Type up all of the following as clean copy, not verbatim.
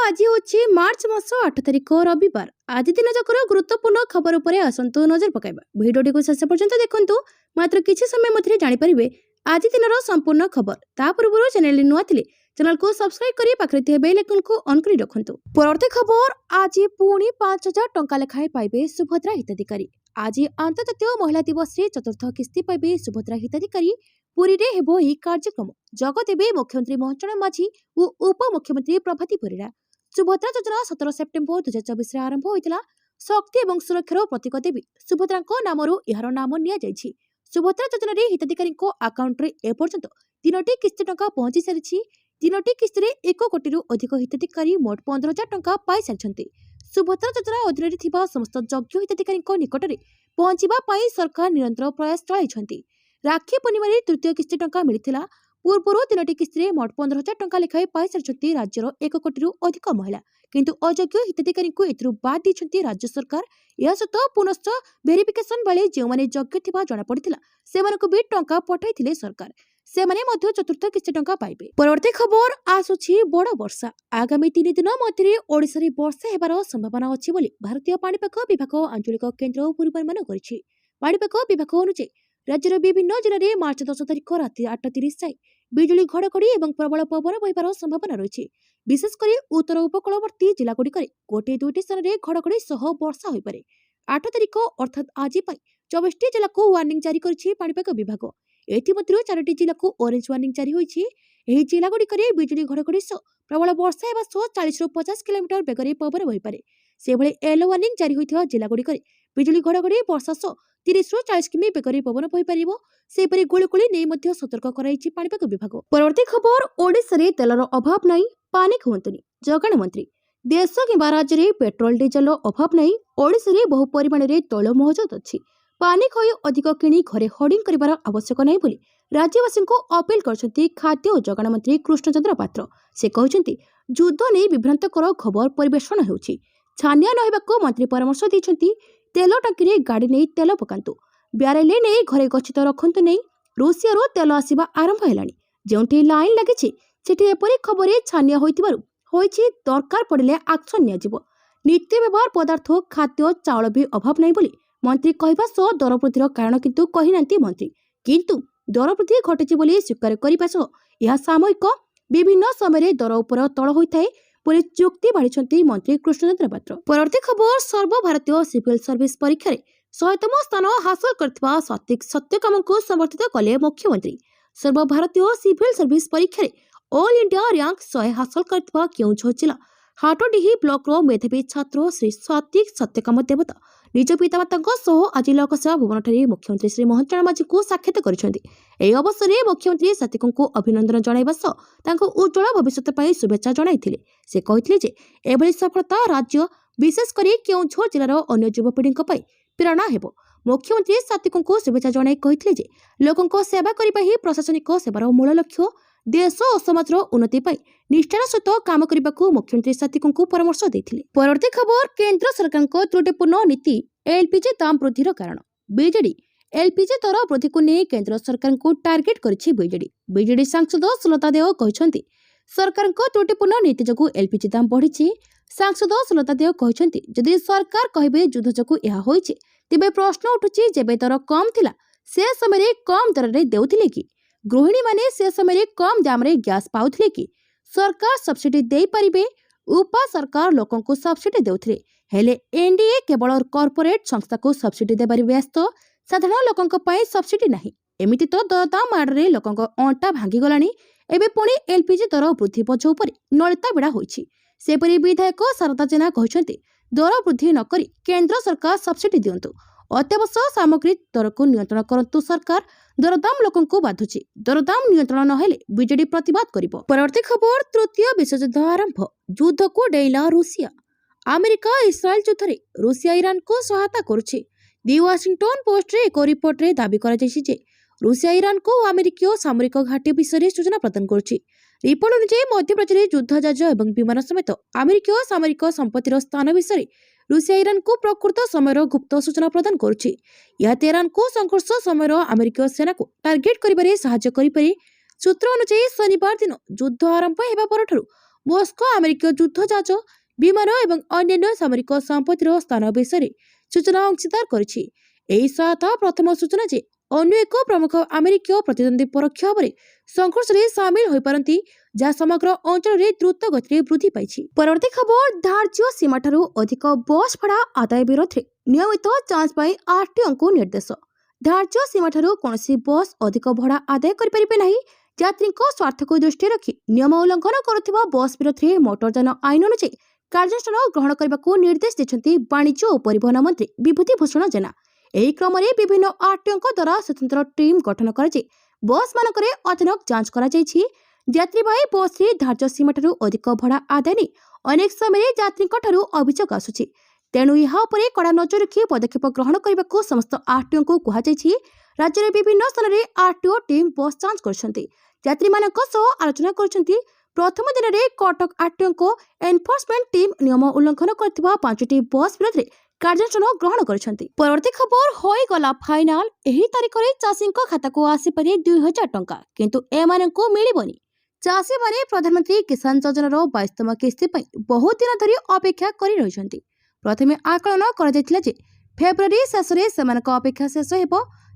आज हूँ मार्च मास 8 तारिख रविवार। आज दिन जाकर गुरुत्वपूर्ण खबर उपर आसतु नजर पकाइबा। भिडियोटी को शेष पर्यंत देखंतु। मात्र किछि समय मध्य जानि परिबे आज दिन संपूर्ण खबर। ता पूर्व चैनल नुआ थिले चैनल को सब्सक्राइब करी पाखरे थे बेल आइकन को ऑन करी रखंतु। परवर्ती खबर आज पुणी 5000 टंका लेखाए पाइबे सुभद्रा हिताधिकारी। आज अंतर्जातीय महिला दिवस रे चतुर्थ किस्ती पाइबे सुभद्रा हिताधिकारी। पुरी रे हेबो ई कार्यक्रम जग देबे मुख्यमंत्री मोहन माझी और उप मुख्यमंत्री प्रभाती परिड़ा। सुभद्रा योजना 17 सेप्टेम्बर 2024 आरंभ होइतिला। शक्ति एवं सुरक्षार प्रतीक देवी सुभद्रा नामरू यार नाम निया जायछि। सुभद्रा योजना रे हिताधिकारी अकाउंट रे एपर्यंत 3टी किस्ती टंका पहुंची सारिछि। 3टी किस्ती रे 1 कोटी अधिक हिताधिकारी मोट 15,000 टंका पाई सारिछन्ति। सुभद्रा योजना अधीन रे थिबा समस्त योग्य हिताधिकारी निकट रे पहुंचीबा पई सरकार निरंतर प्रयास चलाइछन्ति। राखी पूर्णिमा रे तृतीय किस्ती टंका मिलिथिला। पूर्व 3टी किस्ती मोट 15,000 टंका लेखाए पाई सारिछन्ति राज्यर 1 कोटी अधिक महिला। किंतु अयोग्य हिताधिकारी एथिरु बाद दैछन्ति राज्य सरकार। या सत पुनश्च वेरिफिकेशन बेले जे माने योग्य थिबा जणा पड़िथिला सेमानकु भी टंका पठाइथिले सरकार। सेमाने मध्य चतुर्थ किस्ती टंका पाइबे। परवर्ती खबर आसुछि बड़ वर्षा। आगामी 3 दिन मध्य ओडिसा रे वर्षा हेबार संभावना अछि बोली भारतीय पाणीपाग विभाग आंचलिक केन्द्र पूर्वानुमान करिछि। पाणीपाग विभाग अनुसार राज्यर विभिन्न जिले में मार्च 10 तारिख राति 8:30 जाए बिजुली घड़घड़ी और प्रबल पवन बहिबार संभावना रही। विशेषकर उत्तर उपकूलवर्ती जिलागुड़िक गोटे 2टी स्थान में घड़घड़ी सह वर्षा हो पारे। 8 तारिख अर्थात आज 24टी जिला को वार्निंग जारी करिछि पाणीपाग विभाग। एथिमध्यरु 4टी जिला को ऑरेंज वार्निंग जारी होइछि। एही जिलागुड़िक बिजुली घड़घड़ी सह प्रबल वर्षा हेबा सह 40 ରୁ 50 किलोमीटर बेगरे पवन बहि पारे। सेभଳି येलो वार्निंग जारी होइथिबा जिलागुड़िक बिजुली घड़घड़ी वर्षा सह 30 ରୁ 40 किमी बेगरे पवन बहि पारिबो। सेपरि गुळुगुळी नै मध्य सतर्क कराइछि पाणीपाग विभाग। परवर्ती खबर ओडिसा रे तेलर अभाव नै पानिक हुंतुनी। जगाण मंत्री देश किंबा राज्य रे पेट्रोल डीजल अभाव नै ओडिसा रे बहु परिमाण रे तैल मौजूद अछि। पानी खय अधिक किणी घरे होर्डिंग करिवार आवश्यक नै बोली राज्यवासी को अपील करछन्ती खाद्य और जगाण मंत्री कृष्णचंद्र पात्र। से कहछन्ती युद्ध नै विभ्रांतकर खबर परिवेषण हेउछि। छानिया नहेबाको मंत्री परामर्श दैछन्ती। तेल टांकी रे गाड़ी नहीं तेल पकांतु। ब्यारेल नहीं घरे गच्छित रखंतु नहीं। रूसिया रो तेल आसीबा आरंभ हेलानी। जेउठी लाइन लागिछि सेठी एपरि खबर छानिया होइतिबारु होइछि दरकार पड़िले एक्शन निया जिवो। नित्य व्यवहार पदार्थ खाद्य चाउल भी अभाव नहीं बोली मंत्री कहबा सो दर वृद्धिर कारण किंतु कहिनांती मंत्री। किंतु दर वृद्धि घटिछि बोली स्वीकार करिबा सो यह सामयिक विभिन्न समय दर उपर तळ होइथाय बोली चुक्ति बाढ़ी मंत्री कृष्णचंद्र पात्र। परवर्ती खबर सर्वभारतीय सिविल सर्विस परीक्षा रे 100तम स्थान हासिल करथिबा सतीक सत्यकाम को समर्थित कले मुख्यमंत्री। सर्वभारतीय सिविल सर्विस परीक्षा रे ऑल इंडिया रैंक 100 हासिल करथिबा केउझर जिला हाटडीही ब्लॉक रो मेधावी छात्र श्री सतीक सत्यकाम देवता निज पितामाता आज लोकसेवा भवन ठारे मुख्यमंत्री श्री मोहन माझी को साक्षात करिसेंती। एही अवसर रे मुख्यमंत्री सतीक को अभिनंदन जणाइबा सह तांको उज्जवल भविष्य पई शुभेच्छा जणाइथिले। से कहिथिले जे एभली सफलता राज्य विशेष करी केउझर जिल्लार अन्य युवपीढ़ी पई प्रेरणा हेबो। मुख्यमंत्री सतीक को शुभेच्छा जणाइ कहिथिले जे लोकंको सेवा करिबा ही प्रशासनिक सेवार मूल लक्ष्य। देश और समाजर उन्नति पाई निष्ठार सहित काम करने को मुख्यमंत्री सतीक को परामर्श देथिले। परवर्ती खबर केंद्र सरकार को त्रुटिपूर्ण नीति एलपीजी दाम वृद्धिर कारण। बीजेडी एलपीजी दर वृद्धि को नहीं केंद्र सरकार को टार्गेट करिछि बीजेडी सांसद सुलता देव कहछन्ती सरकार को त्रुटिपूर्ण नीति जगु एलपीजी दाम बढ़िछि। सांसद सुलता देव कहछन्ती जदि सरकार कहबे युद्ध जगु यह होइछि तेबे प्रश्न उठुछि जेबे दर कम थिला से समय कम दर रे देउथिले कि गृहिणी माने से समय कम दाम रे गैस पाउथिले कि सरकार सब्सिडी देई परिबे। उपा सरकार लोकन को सब्सिडी देउथिले हेले एनडीए केवल कॉर्पोरेट संस्था को सब्सिडी देबारि व्यस्त साधारण लोकन को पई सब्सिडी नाही। एमिति तो दरदाम आडरे लोकन को अंटा भांगी गलानी। एबे पुणी एलपीजी दर वृद्धि पछ उपरे नलिता बेड़ा होइछि। सेपरि विधायक शारदा जेना कहछन्ती दर वृद्धि न करी केंद्र सरकार सब्सिडी दियंतु। अत्यावश्यक सामग्री दर को नियंत्रण करंतु सरकार। दरदाम लोकन को बाधुछि। दरदाम नियंत्रण न हेले बीजेडी प्रतिवाद करिबो। परवर्ती खबर तृतीय विश्वयुद्ध आरंभ। युद्ध को डेइला रूसिया। अमेरिका इस्राएल युद्ध रे रूसिया ईरान को सहायता करुछि। दि वाशिंगटन पोस्ट रे एक रिपोर्ट रे दाबी करा जायछि जे रूसिया ईरान को अमेरिकीय सामरिक घाटी विषय सूचना प्रदान करुछि। रिपोर्ट अनुसार मध्यप्राच्य रे युद्ध जहाज एवं विमान समेत अमेरिकीय सामरिक संपत्तिर स्थान विषय रूसिया ईरान को प्रकृत समय गुप्त सूचना प्रदान करुछि। यह तेहरान को संघर्ष समय अमेरिकीय सेना को टार्गेट करिबारे सहायता करिपारे। सूत्र अनुसार शनिवार दिन युद्ध आरंभ हेबा परठारु ମସ୍କୋ ଆମେରିକୀୟ ଯୁଦ୍ଧ ଜାହାଜ ବିମାନ ଏବଂ ଅନ୍ୟାନ୍ୟ ସାମରିକ ସମ୍ପତ୍ତିର ସ୍ଥାନ ବିଷୟରେ ସୂଚନା ଅଂଶୀଦାର କରିଛି। ଏହି ସହାୟତା ପ୍ରଥମ ସୂଚନା ଯେ ଅନ୍ୟ ଏକ ପ୍ରମୁଖ ଆମେରିକୀୟ ପ୍ରତିଦ୍ୱନ୍ଦ୍ୱୀ ପରୋକ୍ଷ ଭାବରେ ସଂଘର୍ଷରେ ସାମିଲ ହୋଇପାରନ୍ତି, ଯାହା ସମଗ୍ର ଅଞ୍ଚଳରେ ଦ୍ରୁତ ଗତିରେ ବୃଦ୍ଧି ପାଇଛି। ପରବର୍ତ୍ତୀ ଖବର, ଧାର୍ଯ୍ୟ ସୀମାଠାରୁ ଅଧିକ ବସ୍ ଭଡ଼ା ଆଦାୟ ବିରୋଧରେ ନିୟମିତ ଯାଞ୍ଚ ପାଇଁ ଆରଟିଓଙ୍କୁ ନିର୍ଦ୍ଦେଶ। ଧାର୍ଯ୍ୟ ସୀମାଠାରୁ କୌଣସି ବସ୍ ଅଧିକ ଭଡ଼ା ଆଦାୟ କରିପାରିବେ ନାହିଁ। ଯାତ୍ରୀଙ୍କ ସ୍ୱାର୍ଥକୁ ଦୃଷ୍ଟିରେ ରଖି ନିୟମ ଉଲ୍ଲଂଘନ କରୁଥିବା ବସ୍ ବିରୋଧରେ ମୋଟରଯାନ ଆଇନ ଅନୁଯାୟୀ କାର୍ଯ୍ୟାନୁଷ୍ଠାନ ଗ୍ରହଣ କରିବାକୁ ନିର୍ଦ୍ଦେଶ ଦେଇଛନ୍ତି ବାଣିଜ୍ୟ ଓ ପରିବହନ ମନ୍ତ୍ରୀ ବିଭୂତି ଭୂଷଣ ଜେନା। ଏହି କ୍ରମରେ ବିଭିନ୍ନ ଆରଟିଓଙ୍କ ଦ୍ୱାରା ସ୍ୱତନ୍ତ୍ର ଟିମ୍ ଗଠନ କରାଯାଇ ବସ୍ମାନଙ୍କରେ ଅଚାନକ ଯାଞ୍ଚ କରାଯାଇଛି। ଯାତ୍ରୀବାହୀ ବସ୍ରେ ଧାର୍ଯ୍ୟ ସୀମାଠାରୁ ଅଧିକ ଭଡ଼ା ଆଦାୟ ନେଇ ଅନେକ ସମୟରେ ଯାତ୍ରୀଙ୍କଠାରୁ ଅଭିଯୋଗ ଆସୁଛି। ତେଣୁ ଏହା ଉପରେ କଡ଼ା ନଜର ରଖି ପଦକ୍ଷେପ ଗ୍ରହଣ କରିବାକୁ ସମସ୍ତ ଆରଟିଓଙ୍କୁ କୁହାଯାଇଛି। ରାଜ୍ୟର ବିଭିନ୍ନ ସ୍ଥାନରେ ଆରଟିଓ ଟିମ୍ ବସ୍ ଯାଞ୍ଚ କରୁଛନ୍ତି, ଯାତ୍ରୀମାନଙ୍କ ସହ ଆଲୋଚନା କରୁଛନ୍ତି। ପ୍ରଥମ ଦିନରେ କଟକ ଆରଟିଓଙ୍କ ଏନଫୋର୍ସମେଣ୍ଟ ଟିମ୍ ନିୟମ ଉଲ୍ଲଂଘନ କରିଥିବା 5ଟି ବସ୍ ବିରୋଧରେ କାର୍ଯ୍ୟାନୁଷ୍ଠାନ ଗ୍ରହଣ କରିଛନ୍ତି। ପରବର୍ତ୍ତୀ ଖବର, ହୋଇଗଲା ଫାଇନାଲ। ଏହି ତାରିଖରେ ଚାଷୀଙ୍କ ଖାତାକୁ ଆସିପାରେ 2000 ଟଙ୍କା, କିନ୍ତୁ ଏମାନଙ୍କୁ ମିଳିବନି। ଚାଷୀମାନେ ପ୍ରଧାନମନ୍ତ୍ରୀ କିଷାନ ଯୋଜନାର 22ତମ କିସ୍ତି ପାଇଁ ବହୁ ଦିନ ଧରି ଅପେକ୍ଷା କରି ରହିଛନ୍ତି। ପ୍ରଥମେ ଆକଳନ କରାଯାଇଥିଲା ଯେ ଫେବୃଆରୀ ଶେଷରେ ସେମାନଙ୍କ ଅପେକ୍ଷା ଶେଷ ହେବ।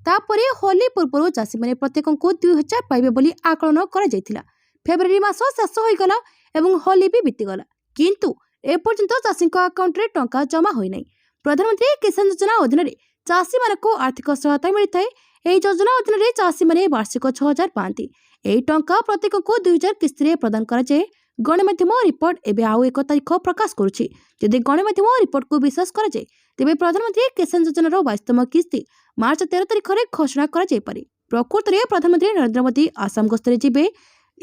ତାପରେ ହୋଲି ପୂର୍ବରୁ ଚାଷୀମାନେ ପ୍ରତ୍ୟେକଙ୍କୁ 2000 ପାଇବେ ବୋଲି ଆକଳନ କରାଯାଇଥିଲା। ଫେବୃଆରୀ ମାସ ଶେଷ ହୋଇଗଲା ଏବଂ ହୋଲି ବି ବିତିଗଲା, କିନ୍ତୁ ଏପର୍ଯ୍ୟନ୍ତ ଚାଷୀଙ୍କ ଆକାଉଣ୍ଟରେ ଟଙ୍କା ଜମା ହୋଇନାହିଁ। ପ୍ରଧାନମନ୍ତ୍ରୀ କିଷାନ ଯୋଜନା ଅଧୀନରେ ଚାଷୀମାନଙ୍କୁ ଆର୍ଥିକ ସହାୟତା ମିଳିଥାଏ। ଏହି ଯୋଜନା ଅଧୀନରେ ଚାଷୀମାନେ ବାର୍ଷିକ 6000 ପାଆନ୍ତି। ଏହି ଟଙ୍କା ପ୍ରତ୍ୟେକଙ୍କୁ 2000 କିସ୍ତିରେ ପ୍ରଦାନ କରାଯାଏ। ଗଣମାଧ୍ୟମ ରିପୋର୍ଟ ଏବେ ଆଉ ଏକ ତାରିଖ ପ୍ରକାଶ କରୁଛି। ଯଦି ଗଣମାଧ୍ୟମ ରିପୋର୍ଟକୁ ବିଶ୍ୱାସ କରାଯାଏ, ତେବେ ପ୍ରଧାନମନ୍ତ୍ରୀ କିଷାନ ଯୋଜନାର 22ତମ କିସ୍ତି ମାର୍ଚ୍ଚ 13 ତାରିଖରେ ଘୋଷଣା କରାଯାଇପାରେ। ପ୍ରକୃତରେ ପ୍ରଧାନମନ୍ତ୍ରୀ ନରେନ୍ଦ୍ର ମୋଦି ଆସାମ ଗସ୍ତରେ ଯିବେ।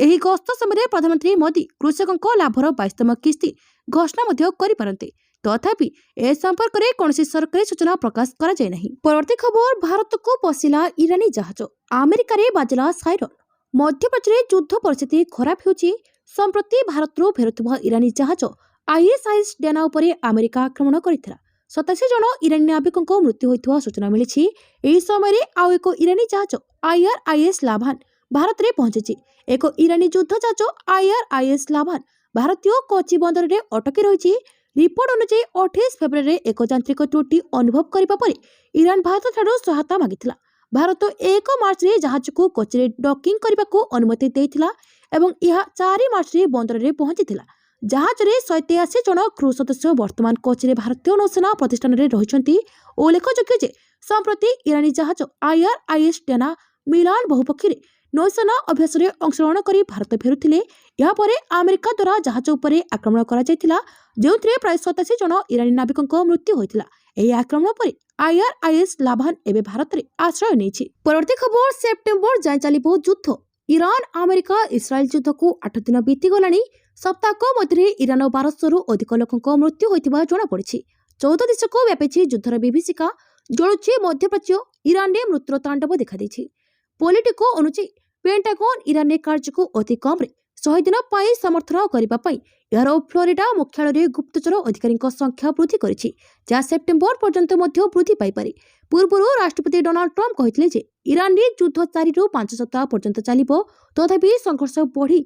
ଏହି ଗସ୍ତ ସମୟରେ ପ୍ରଧାନମନ୍ତ୍ରୀ ମୋଦି କୃଷକଙ୍କ ଲାଭର 22ତମ କିସ୍ତି ଘୋଷଣା ମଧ୍ୟ କରିପାରନ୍ତି। ତଥାପି ଏ ସମ୍ପର୍କରେ କୌଣସି ସରକାରୀ ସୂଚନା ପ୍ରକାଶ କରାଯାଇ ନାହିଁ। ପରବର୍ତ୍ତୀ ଖବର, ଭାରତକୁ ପଶିଲା ଇରାନୀ ଜାହାଜ, ଆମେରିକାରେ ବାଜିଲା ସାଇରନ୍। ମଧ୍ୟପ୍ରାଚ୍ୟରେ ଯୁଦ୍ଧ ପରିସ୍ଥିତି ଖରାପ ହେଉଛି। ସମ୍ପ୍ରତି ଭାରତରୁ ଫେରୁଥିବା ଇରାନୀ ଜାହାଜ ISIS ଡେନା ଉପରେ ଆମେରିକା ଆକ୍ରମଣ କରିଥିଲା। 87 ଜଣ ଇରାନୀ ନାବିକଙ୍କ ମୃତ୍ୟୁ ହୋଇଥିବା ସୂଚନା ମିଳିଛି। ଏହି ସମୟରେ ଆଉ ଏକ ଇରାନୀ ଜାହାଜ IRIS ଲାଭାନ ଭାରତରେ ପହଞ୍ଚିଛି। ଏକ ଇରାନୀ ଯୁଦ୍ଧ ଜାହାଜ IRIS ଲାଭାନ ଭାରତୀୟ କୋଚି ବନ୍ଦରରେ ଅଟକି ରହିଛି। ରିପୋର୍ଟ ଅନୁଯାୟୀ 28 ଫେବୃଆରୀରେ ଏକ ଯାନ୍ତ୍ରିକ ତ୍ରୁଟି ଅନୁଭବ କରିବା ପରେ ଇରାନ ଭାରତଠାରୁ ସହାୟତା ମାଗିଥିଲା। ଭାରତ 1 ମାର୍ଚ୍ଚରେ ଜାହାଜକୁ କୋଚିରେ ଡକିଂ କରିବାକୁ ଅନୁମତି ଦେଇଥିଲା ଏବଂ ଏହା 4 ମାର୍ଚ୍ଚରେ ବନ୍ଦରରେ ପହଞ୍ଚିଥିଲା। ଜାହାଜରେ 183 ଜଣ କ୍ରୁ ସଦସ୍ୟ ବର୍ତ୍ତମାନ କୋଚିରେ ଭାରତୀୟ ନୌସେନା ପ୍ରତିଷ୍ଠାନରେ ରହିଛନ୍ତି। ଉଲ୍ଲେଖଯୋଗ୍ୟ ଯେ ସମ୍ପ୍ରତି ଇରାନୀ ଜାହାଜ IRIS ଡେନା ମିଲାନ ବହୁପକ୍ଷୀରେ ନୌସେନା ଅଭ୍ୟାସରେ ଅଂଶଗ୍ରହଣ କରି ଭାରତ ଫେରୁଥିଲେ। ଏହାପରେ ଆମେରିକା ଦ୍ୱାରା ଜାହାଜ ଉପରେ ଆକ୍ରମଣ କରାଯାଇଥିଲା, ଯେଉଁଥିରେ ପ୍ରାୟ 87 ଜଣ ଇରାନୀ ନାବିକଙ୍କ ମୃତ୍ୟୁ ହୋଇଥିଲା। ଏହି ଆକ୍ରମଣ ପରେ IRIS ଲାଭାନ ଏବେ ଭାରତରେ ଆଶ୍ରୟ ନେଇଛି। ପରବର୍ତ୍ତୀ ଖବର, ସେପ୍ଟେମ୍ବର ଯାଏଁ ଚାଲିବ ଯୁଦ୍ଧ। ଇରାନ ଆମେରିକା ଇସ୍ରାଏଲ ଯୁଦ୍ଧକୁ 8 ଦିନ ବିତିଗଲାଣି। ସପ୍ତାହକ ମଧ୍ୟରେ ଇରାନ 1200ରୁ ଅଧିକ ଲୋକଙ୍କ ମୃତ୍ୟୁ ହୋଇଥିବା ଜଣାପଡ଼ିଛି। 14 ଦେଶକୁ ବ୍ୟାପିଛି ଯୁଦ୍ଧର ବିଭୀଷିକା। ଜଳୁଛି ମଧ୍ୟପ୍ରାଚ୍ୟ। ଇରାନରେ ମୃତ୍ୟୁର ତାଣ୍ଡବ ଦେଖାଦେଇଛି। ପୋଲିଟିକୋ ଅନୁଯାୟୀ ପେଣ୍ଟାଗନ ଇରାନରେ କାର୍ଯ୍ୟକୁ ଅତି କମ୍ରେ 100 ଦିନ ପାଇଁ ସମର୍ଥନ କରିବା ପାଇଁ ଏହାର ଫ୍ଲୋରିଡା ମୁଖ୍ୟାଳୟରେ ଗୁପ୍ତଚର ଅଧିକାରୀଙ୍କ ସଂଖ୍ୟା ବୃଦ୍ଧି କରିଛି, ଯାହା ସେପ୍ଟେମ୍ବର ପର୍ଯ୍ୟନ୍ତ ମଧ୍ୟ ବୃଦ୍ଧି ପାଇପାରେ। ପୂର୍ବରୁ ରାଷ୍ଟ୍ରପତି ଡୋନାଲ୍ଡ ଟ୍ରମ୍ପ କହିଥିଲେ ଯେ ଇରାନରେ ଯୁଦ୍ଧ 4ରୁ 5 ସପ୍ତାହ ପର୍ଯ୍ୟନ୍ତ ଚାଲିବ। ତଥାପି ସଂଘର୍ଷ ବଢ଼ି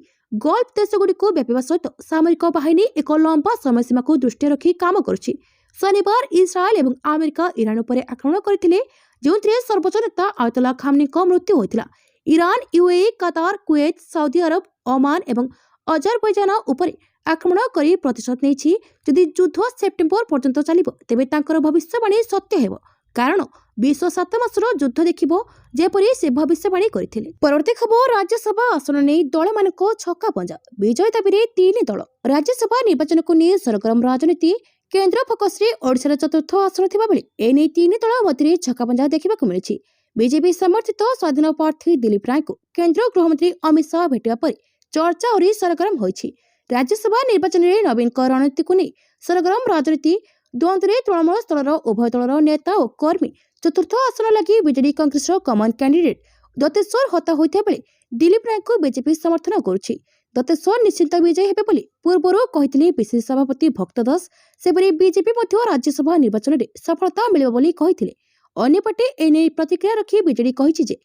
ଗଲ୍ଫ ଦେଶଗୁଡ଼ିକୁ ବ୍ୟାପିବା ସହିତ ସାମରିକ ବାହିନୀ ଏକ ଲମ୍ବା ସମୟସୀମାକୁ ଦୃଷ୍ଟିରେ ରଖି କାମ କରୁଛି। ଶନିବାର ଇସ୍ରାଏଲ ଏବଂ ଆମେରିକା ଇରାନ ଉପରେ ଆକ୍ରମଣ କରିଥିଲେ, ଯେଉଁଥିରେ ସର୍ବୋଚ୍ଚ ନେତା ଆୟତୋଲା ଖାମନେଇଙ୍କ ମୃତ୍ୟୁ ହୋଇଥିଲା। Iran, UAE, Qatar, Kuwait, Saudi Arab, Oman ଏବଂ ଆଜରବୈଜାନ ଉପରେ ଆକ୍ରମଣ କରି ପ୍ରତିଶୋଧ ନେଇଛି। ଯଦି ଯୁଦ୍ଧ ସେପ୍ଟେମ୍ବର ପର୍ଯ୍ୟନ୍ତ ଚାଲିବ, ତେବେ ତାଙ୍କର ଭବିଷ୍ୟବାଣୀ ସତ୍ୟ ହେବ, କାରଣ ବିଶ୍ୱ 7 ମାସର ଯୁଦ୍ଧ ଦେଖିବ, ଯେପରି ସେ ଭବିଷ୍ୟବାଣୀ କରିଥିଲେ। ପରବର୍ତ୍ତୀ ଖବର, ରାଜ୍ୟସଭା ଆସନ ନେଇ ଦଳମାନଙ୍କ ଛକାପଞ୍ଝା। ବିଜୟ ଦାବିରେ 3 ଦଳ। ରାଜ୍ୟସଭା ନିର୍ବାଚନକୁ ନେଇ ସରଗରମ ରାଜନୀତି। କେନ୍ଦ୍ର ଫୋକସରେ ଓଡ଼ିଶାର 4ର୍ଥ ଆସନ ଥିବାବେଳେ ଏନେଇ 3 ଦଳ ମଧ୍ୟରେ ଛକାପଞ୍ଝା ଦେଖିବାକୁ ମିଳିଛି। ବିଜେପି ସମର୍ଥିତ ସ୍ୱାଧୀନ ପ୍ରାର୍ଥୀ ଦିଲ୍ଲୀପ ରାୟଙ୍କୁ କେନ୍ଦ୍ର ଗୃହମନ୍ତ୍ରୀ ଅମିତ ଶାହ ଭେଟିବା ପରେ ଚର୍ଚ୍ଚା ଆହୁରି ସରଗରମ ହୋଇଛି। ରାଜ୍ୟସଭା ନିର୍ବାଚନରେ ନବୀନଙ୍କ ରଣନୀତିକୁ ନେଇ ସରଗରମ ରାଜନୀତି। ଦ୍ୱନ୍ଦ୍ୱରେ ତୃଣମୂଳ ସ୍ତରର ଉଭୟ ଦଳର ନେତା ଓ କର୍ମୀ। 4ର୍ଥ ଆସନ ଲାଗି ବିଜେଡି କଂଗ୍ରେସର କମନ କ୍ୟାଣ୍ଡିଡେଟ୍ ଦତେଶ୍ୱର ହତା ହୋଇଥିବା ବେଳେ ଦିଲ୍ଲୀପ ରାୟଙ୍କୁ ବିଜେପି ସମର୍ଥନ କରୁଛି। ଦତେଶ୍ୱର ନିଶ୍ଚିତ ବିଜୟୀ ହେବେ ବୋଲି ପୂର୍ବରୁ କହିଥିଲେ ପିସିସି ସଭାପତି ଭକ୍ତ ଦାସ। ସେପରି ବିଜେପି ମଧ୍ୟ ରାଜ୍ୟସଭା ନିର୍ବାଚନରେ ସଫଳତା ମିଳିବ ବୋଲି କହିଥିଲେ। ଅନ୍ୟପଟେ ଏନେଇ ପ୍ରତିକ୍ରିୟା ରଖି ବିଜେଡି କହିଛି ଯେ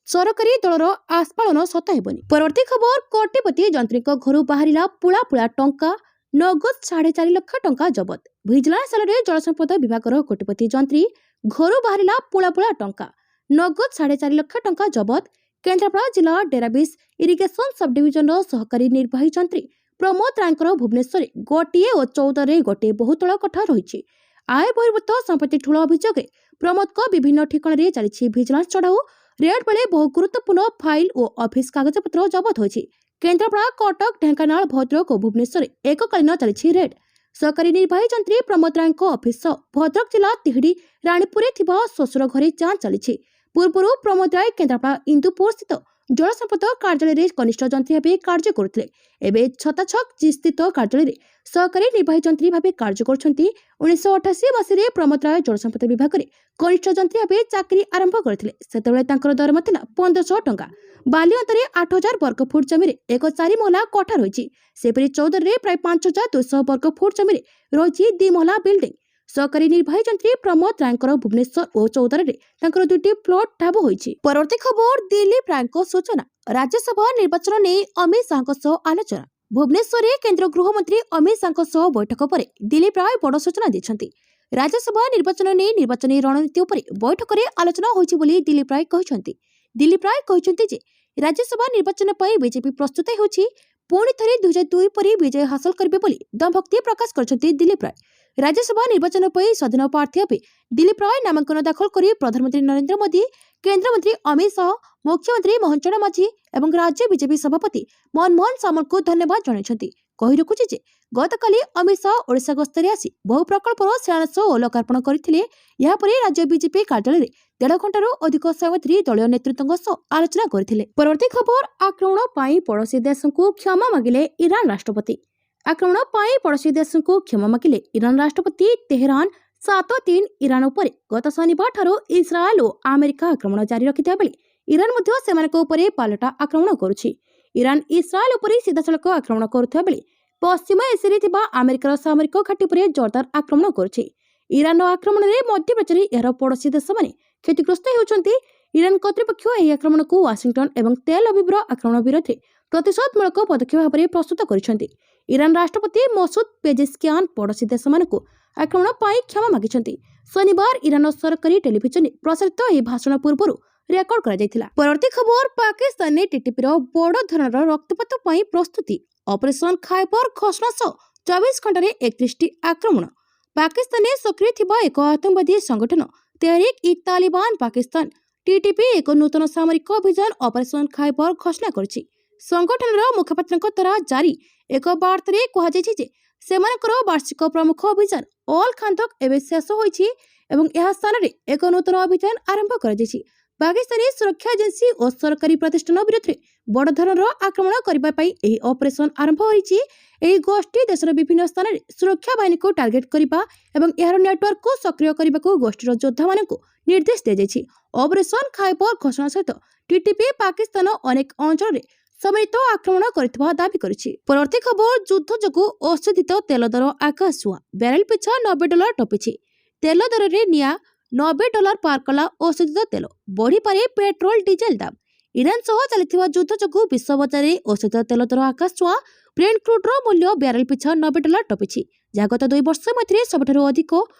ସରକାରୀ ଦଳର ଆସ୍ଫାଳନ ସତ ହେବନି। ପରବର୍ତ୍ତୀ ଖବର, କୋଟିପତି ଯନ୍ତ୍ରୀଙ୍କ ଘରୁ ବାହାରିଲା ପୁଳା ପୁଳା ଟଙ୍କା, ନଗଦ 4.5 ଲକ୍ଷ ଟଙ୍କା ଜବତ। ଭିଜିଲାନ୍ସ ସେଲରେ ଜଳସମ୍ପଦ ବିଭାଗର କୋଟିପତି ଯନ୍ତ୍ରୀ ଘରୁ ବାହାରିଲା ପୁଳା ପୁଳା ଟଙ୍କା, ନଗଦ 4.5 ଲକ୍ଷ ଟଙ୍କା ଜବତ। କେନ୍ଦ୍ରାପଡ଼ା ଜିଲ୍ଲା ଡେରାବିଶ ଇରିଗେସନ ସବଡିଭିଜନର ସହକାରୀ ନିର୍ବାହୀ ଯନ୍ତ୍ରୀ ପ୍ରମୋଦ ରାୟଙ୍କର ଭୁବନେଶ୍ୱରରେ ଗୋଟିଏ ଓ 14ରେ ଗୋଟିଏ ବହୁତଳ କୋଠା ରହିଛି। ଆୟ ବହିର୍ଭୂତ ସମ୍ପତ୍ତି ଠୁଳ ଅଭିଯୋଗରେ ପ୍ରମୋଦଙ୍କ ବିଭିନ୍ନ ଠିକଣାରେ ଚାଲିଛି ଭିଜିଲାନ୍ସ ଚଢ଼ାଉ। ରେଡ୍ ବେଳେ ବହୁ ଗୁରୁତ୍ୱପୂର୍ଣ୍ଣ ଫାଇଲ ଓ ଅଫିସ କାଗଜପତ୍ର ଜବତ ହୋଇଛି। କେନ୍ଦ୍ରାପଡ଼ା, କଟକ, ଢେଙ୍କାନାଳ, ଭଦ୍ରକ ଓ ଭୁବନେଶ୍ୱରରେ ଏକକାଳୀନ ଚାଲିଛି ରେଡ୍। ସହକାରୀ ନିର୍ବାହୀ ଯନ୍ତ୍ରୀ ପ୍ରମୋଦ ରାୟଙ୍କ ଅଫିସ ସହ ଭଦ୍ରକ ଜିଲ୍ଲା ତିହିଡି ରାଣୀପୁରରେ ଥିବା ଶ୍ୱଶୁର ଘରେ ଯାଞ୍ଚ ଚାଲିଛି। ପୂର୍ବରୁ ପ୍ରମୋଦ ରାୟ କେନ୍ଦ୍ରାପଡ଼ା ଇନ୍ଦୁପୁର ସ୍ଥିତ ଜଳସମ୍ପଦ କାର୍ଯ୍ୟାଳୟରେ କନିଷ୍ଠ ଯନ୍ତ୍ରୀ ଭାବେ କାର୍ଯ୍ୟ କରୁଥିଲେ। ଏବେ ଛତାଛକ ସ୍ଥିତ କାର୍ଯ୍ୟାଳୟରେ ସହକାରୀ ନିର୍ବାହୀ ଯନ୍ତ୍ରୀ ଭାବେ କାର୍ଯ୍ୟ କରୁଛନ୍ତି। 1988 ମସିହାରେ ପ୍ରମୋଦ ରାୟ ଜଳସମ୍ପଦ ବିଭାଗରେ କନିଷ୍ଠ ଯନ୍ତ୍ରୀ ଭାବେ ଚାକିରି ଆରମ୍ଭ କରିଥିଲେ। ସେତେବେଳେ ତାଙ୍କର ଦରମା ଥିଲା 1500 ଟଙ୍କା। ବାଲିଅନ୍ତରେ 8000 ବର୍ଗ ଫୁଟ ଜମିରେ ଏକ 4 ମହଲା କୋଠା ରହିଛି। ସେପରି 14ରେ ପ୍ରାୟ 5200 ବର୍ଗ ଫୁଟ ଜମିରେ ରହିଛି 2 ମହଲା ବିଲ୍ଡିଂ। ସହକାରୀ ନିର୍ବାହୀ ଯନ୍ତ୍ରୀ ପ୍ରମୋଦ ରାୟଙ୍କର ଭୁବନେଶ୍ୱର ଓ 14ରେ ତାଙ୍କର 2ଟି ପ୍ଲଟ ଠାବ ହୋଇଛି। ପରବର୍ତ୍ତୀ ଖବର, ଦିଲ୍ଲୀପ ରାୟଙ୍କ ସୂଚନା। ରାଜ୍ୟସଭା ନିର୍ବାଚନ ନେଇ ଅମିତ ଶାହଙ୍କ ସହ ଆଲୋଚନା। ଭୁବନେଶ୍ୱରରେ କେନ୍ଦ୍ର ଗୃହମନ୍ତ୍ରୀ ଅମିତ ଶାହଙ୍କ ସହ ବୈଠକ ପରେ ଦିଲ୍ଲୀପ ରାୟ ବଡ଼ ସୂଚନା ଦେଇଛନ୍ତି। ରାଜ୍ୟସଭା ନିର୍ବାଚନ ନେଇ ନିର୍ବାଚନୀ ରଣନୀତି ଉପରେ ବୈଠକରେ ଆଲୋଚନା ହୋଇଛି ବୋଲି ଦିଲ୍ଲୀପ ରାୟ କହିଛନ୍ତି। ଦିଲ୍ଲୀପ ରାୟ କହିଛନ୍ତି ଯେ ରାଜ୍ୟସଭା ନିର୍ବାଚନ ପାଇଁ ବିଜେପି ପ୍ରସ୍ତୁତ ହେଉଛି। ପୁଣି ଥରେ 2002 ପରି ବିଜୟ ହାସଲ କରିବେ ବୋଲି ଦମ୍ଭକ୍ତି ପ୍ରକାଶ କରିଛନ୍ତି ଦିଲ୍ଲୀପ ରାୟ। ରାଜ୍ୟସଭା ନିର୍ବାଚନ ପାଇଁ ସ୍ୱାଧୀନ ପ୍ରାର୍ଥୀ ଭାବେ ଦିଲ୍ଲୀପ ରାୟ ନାମାଙ୍କନ ଦାଖଲ କରି ପ୍ରଧାନମନ୍ତ୍ରୀ ନରେନ୍ଦ୍ର ମୋଦି, କେନ୍ଦ୍ରମନ୍ତ୍ରୀ ଅମିତ ଶାହ, ମୁଖ୍ୟମନ୍ତ୍ରୀ ମୋହନ ଚରଣ ମାଝୀ ଏବଂ ରାଜ୍ୟ ବିଜେପି ସଭାପତି ମନମୋହନ ସାମଲଙ୍କୁ ଧନ୍ୟବାଦ ଜଣାଇଛନ୍ତି। କହି ରଖୁଛି ଯେ ଗତକାଲି ଅମିତ ଶାହ ଓଡ଼ିଶା ଗସ୍ତରେ ଆସି ବହୁ ପ୍ରକଳ୍ପର ଶିଳାନ୍ୟାସ ଓ ଲୋକାର୍ପଣ କରିଥିଲେ। ଏହାପରେ ରାଜ୍ୟ ବିଜେପି କାର୍ଯ୍ୟାଳୟରେ 1.5 ଘଣ୍ଟାରୁ ଅଧିକ ସମୟ ଧରି ଦଳୀୟ ନେତୃତ୍ୱଙ୍କ ସହ ଆଲୋଚନା କରିଥିଲେ। ପରବର୍ତ୍ତୀ ଖବର, ଆକ୍ରମଣ ପାଇଁ ପଡ଼ୋଶୀ ଦେଶଙ୍କୁ କ୍ଷମା ମାଗିଲେ ଇରାନ ରାଷ୍ଟ୍ରପତି। ଆକ୍ରମଣ ପାଇଁ ପଡ଼ୋଶୀ ଦେଶଙ୍କୁ କ୍ଷମା ମାଗିଲେ ଇରାନ ରାଷ୍ଟ୍ରପତି। ତେହେରାନ 7-3 ଇରାନ ଉପରେ ଗତ ଶନିବାର ଠାରୁ ଇସ୍ରାଏଲ ଓ ଆମେରିକା ଆକ୍ରମଣ ଜାରି ରଖିଥିବା ବେଳେ ଇରାନ ମଧ୍ୟ ସେମାନଙ୍କ ଉପରେ ପାଲଟା ଆକ୍ରମଣ କରୁଛି। ଇରାନ ଇସ୍ରାଏଲ ଉପରେ ସିଧାସଳଖ ଆକ୍ରମଣ କରୁଥିବା ବେଳେ ପଶ୍ଚିମ ଏସିଆରେ ଥିବା ଆମେରିକାର ସାମରିକ ଘାଟି ଉପରେ ଜୋରଦାର ଆକ୍ରମଣ କରୁଛି। ଇରାନର ଆକ୍ରମଣରେ ମଧ୍ୟପ୍ରାଚ୍ୟରେ ଏହାର ପଡ଼ୋଶୀ ଦେଶମାନେ କ୍ଷତିଗ୍ରସ୍ତ ହେଉଛନ୍ତି। ଇରାନ କର୍ତ୍ତୃପକ୍ଷ ଏହି ଆକ୍ରମଣକୁ ୱାଶିଂଟନ ଏବଂ ତେଲ ଅଭିବର ଆକ୍ରମଣ ବିରୋଧରେ ପ୍ରତିଶୋଧମୂଳକ ପଦକ୍ଷେପ ଭାବରେ ପ୍ରସ୍ତୁତ କରିଛନ୍ତି। ଇରାନ ରାଷ୍ଟ୍ରପତି ମସୁଦ ପେଜେସ୍କିଆନ ପଡ଼ୋଶୀ ଦେଶମାନଙ୍କୁ ଆକ୍ରମଣ ପାଇଁ କ୍ଷମା ମାଗିଛନ୍ତି। ଶନିବାର ଇରାନର ସରକାରୀ ଟେଲିଭିଜନରେ ପ୍ରସାରିତ ଏହି ଭାଷଣ ପୂର୍ବରୁ ରେକର୍ଡ କରାଯାଇଥିଲା। ପରବର୍ତ୍ତୀ ଖବର, ପାକିସ୍ତାନରେ ଟିଟିପିର ବଡ଼ ଧରଣର ରକ୍ତପାତ ପାଇଁ ପ୍ରସ୍ତୁତି। ଅପରେସନ ଖାଇବର ଘୋଷଣା ସହ 24 ଘଣ୍ଟାରେ 31ଟି ଆକ୍ରମଣ। ପାକିସ୍ତାନରେ ସକ୍ରିୟ ଥିବା ଏକ ଆତଙ୍କବାଦୀ ସଂଗଠନ ତେହରିକ୍-ଇ-ତାଲିବାନ ପାକିସ୍ତାନ ଟିଟିପି ଏକ ନୂତନ ସାମରିକ ଅଭିଯାନ ଅପରେସନ ଖାଇବର ଘୋଷଣା କରିଛି। ସଂଗଠନର ମୁଖପାତ୍ରଙ୍କ ଦ୍ୱାରା ଜାରି ଏକ ବାର୍ତ୍ତାରେ କୁହାଯାଇଛି ଯେ ସେମାନଙ୍କର ବାର୍ଷିକ ପ୍ରମୁଖ ଅଭିଯାନ ଅଲ ଖାନ୍ଦକ ଏବେ ଶେଷ ହୋଇଛି ଏବଂ ଏହା ସ୍ଥାନରେ ଏକ ନୂତନ ଅଭିଯାନ ଆରମ୍ଭ କରାଯାଇଛି। ପାକିସ୍ତାନୀ ସୁରକ୍ଷା ଏଜେନ୍ସି ଓ ସରକାରୀ ପ୍ରତିଷ୍ଠାନ ବିରୋଧରେ ବଡ଼ ଧରଣର ଆକ୍ରମଣ କରିବା ପାଇଁ ଏହି ଅପରେସନ ଆରମ୍ଭ ହୋଇଛି। ଏହି ଗୋଷ୍ଠୀ ଦେଶର ବିଭିନ୍ନ ସ୍ଥାନରେ ସୁରକ୍ଷା ବାହିନୀକୁ ଟାର୍ଗେଟ କରିବା ଏବଂ ଏହାର ନେଟୱାର୍କକୁ ସକ୍ରିୟ କରିବାକୁ ଗୋଷ୍ଠୀର ଯୋଦ୍ଧାମାନଙ୍କୁ ନିର୍ଦ୍ଦେଶ ଦିଆଯାଇଛି। ଅପରେସନ ଖାଇବର ଘୋଷଣା ସହିତ ଟିଟିପି ପାକିସ୍ତାନ ଅନେକ ଅଞ୍ଚଳରେ ସମ୍ମିଳିତ ଆକ୍ରମଣ କରିଥିବା ଦାବି କରିଛି। ପରବର୍ତ୍ତୀ ଖବର, ଯୁଦ୍ଧ ଯୋଗୁଁ ଅଶୋଧିତ ତେଲ ଦର ଆକାଶ ଛୁଆଁ। ବ୍ୟାରେଲ ପିଛା $90 ଟପିଛି। ତେଲ ଦରରେ ନିଆଁ। $90 ପାର କଲା ଅଶୋଧିତ ତେଲ। ବଢ଼ିପାରେ ପେଟ୍ରୋଲ ଡିଜେଲ ଦାମ। ଇରାନ ସହ ଚାଲିଥିବା ଯୁଦ୍ଧ ଯୋଗୁଁ ବିଶ୍ୱ ବଜାରରେ ଅଶୋଧିତ ତେଲ ଦର ଆକାଶ ଛୁଆଁ। ବ୍ରେଣ୍ଟ କ୍ରୁଡର ମୂଲ୍ୟ ବ୍ୟାରେଲ ପିଛା $90 ଟପିଛି, ଯାହା ଗତ 2 ବର୍ଷ ମଧ୍ୟରେ ସବୁଠାରୁ ଅଧିକ।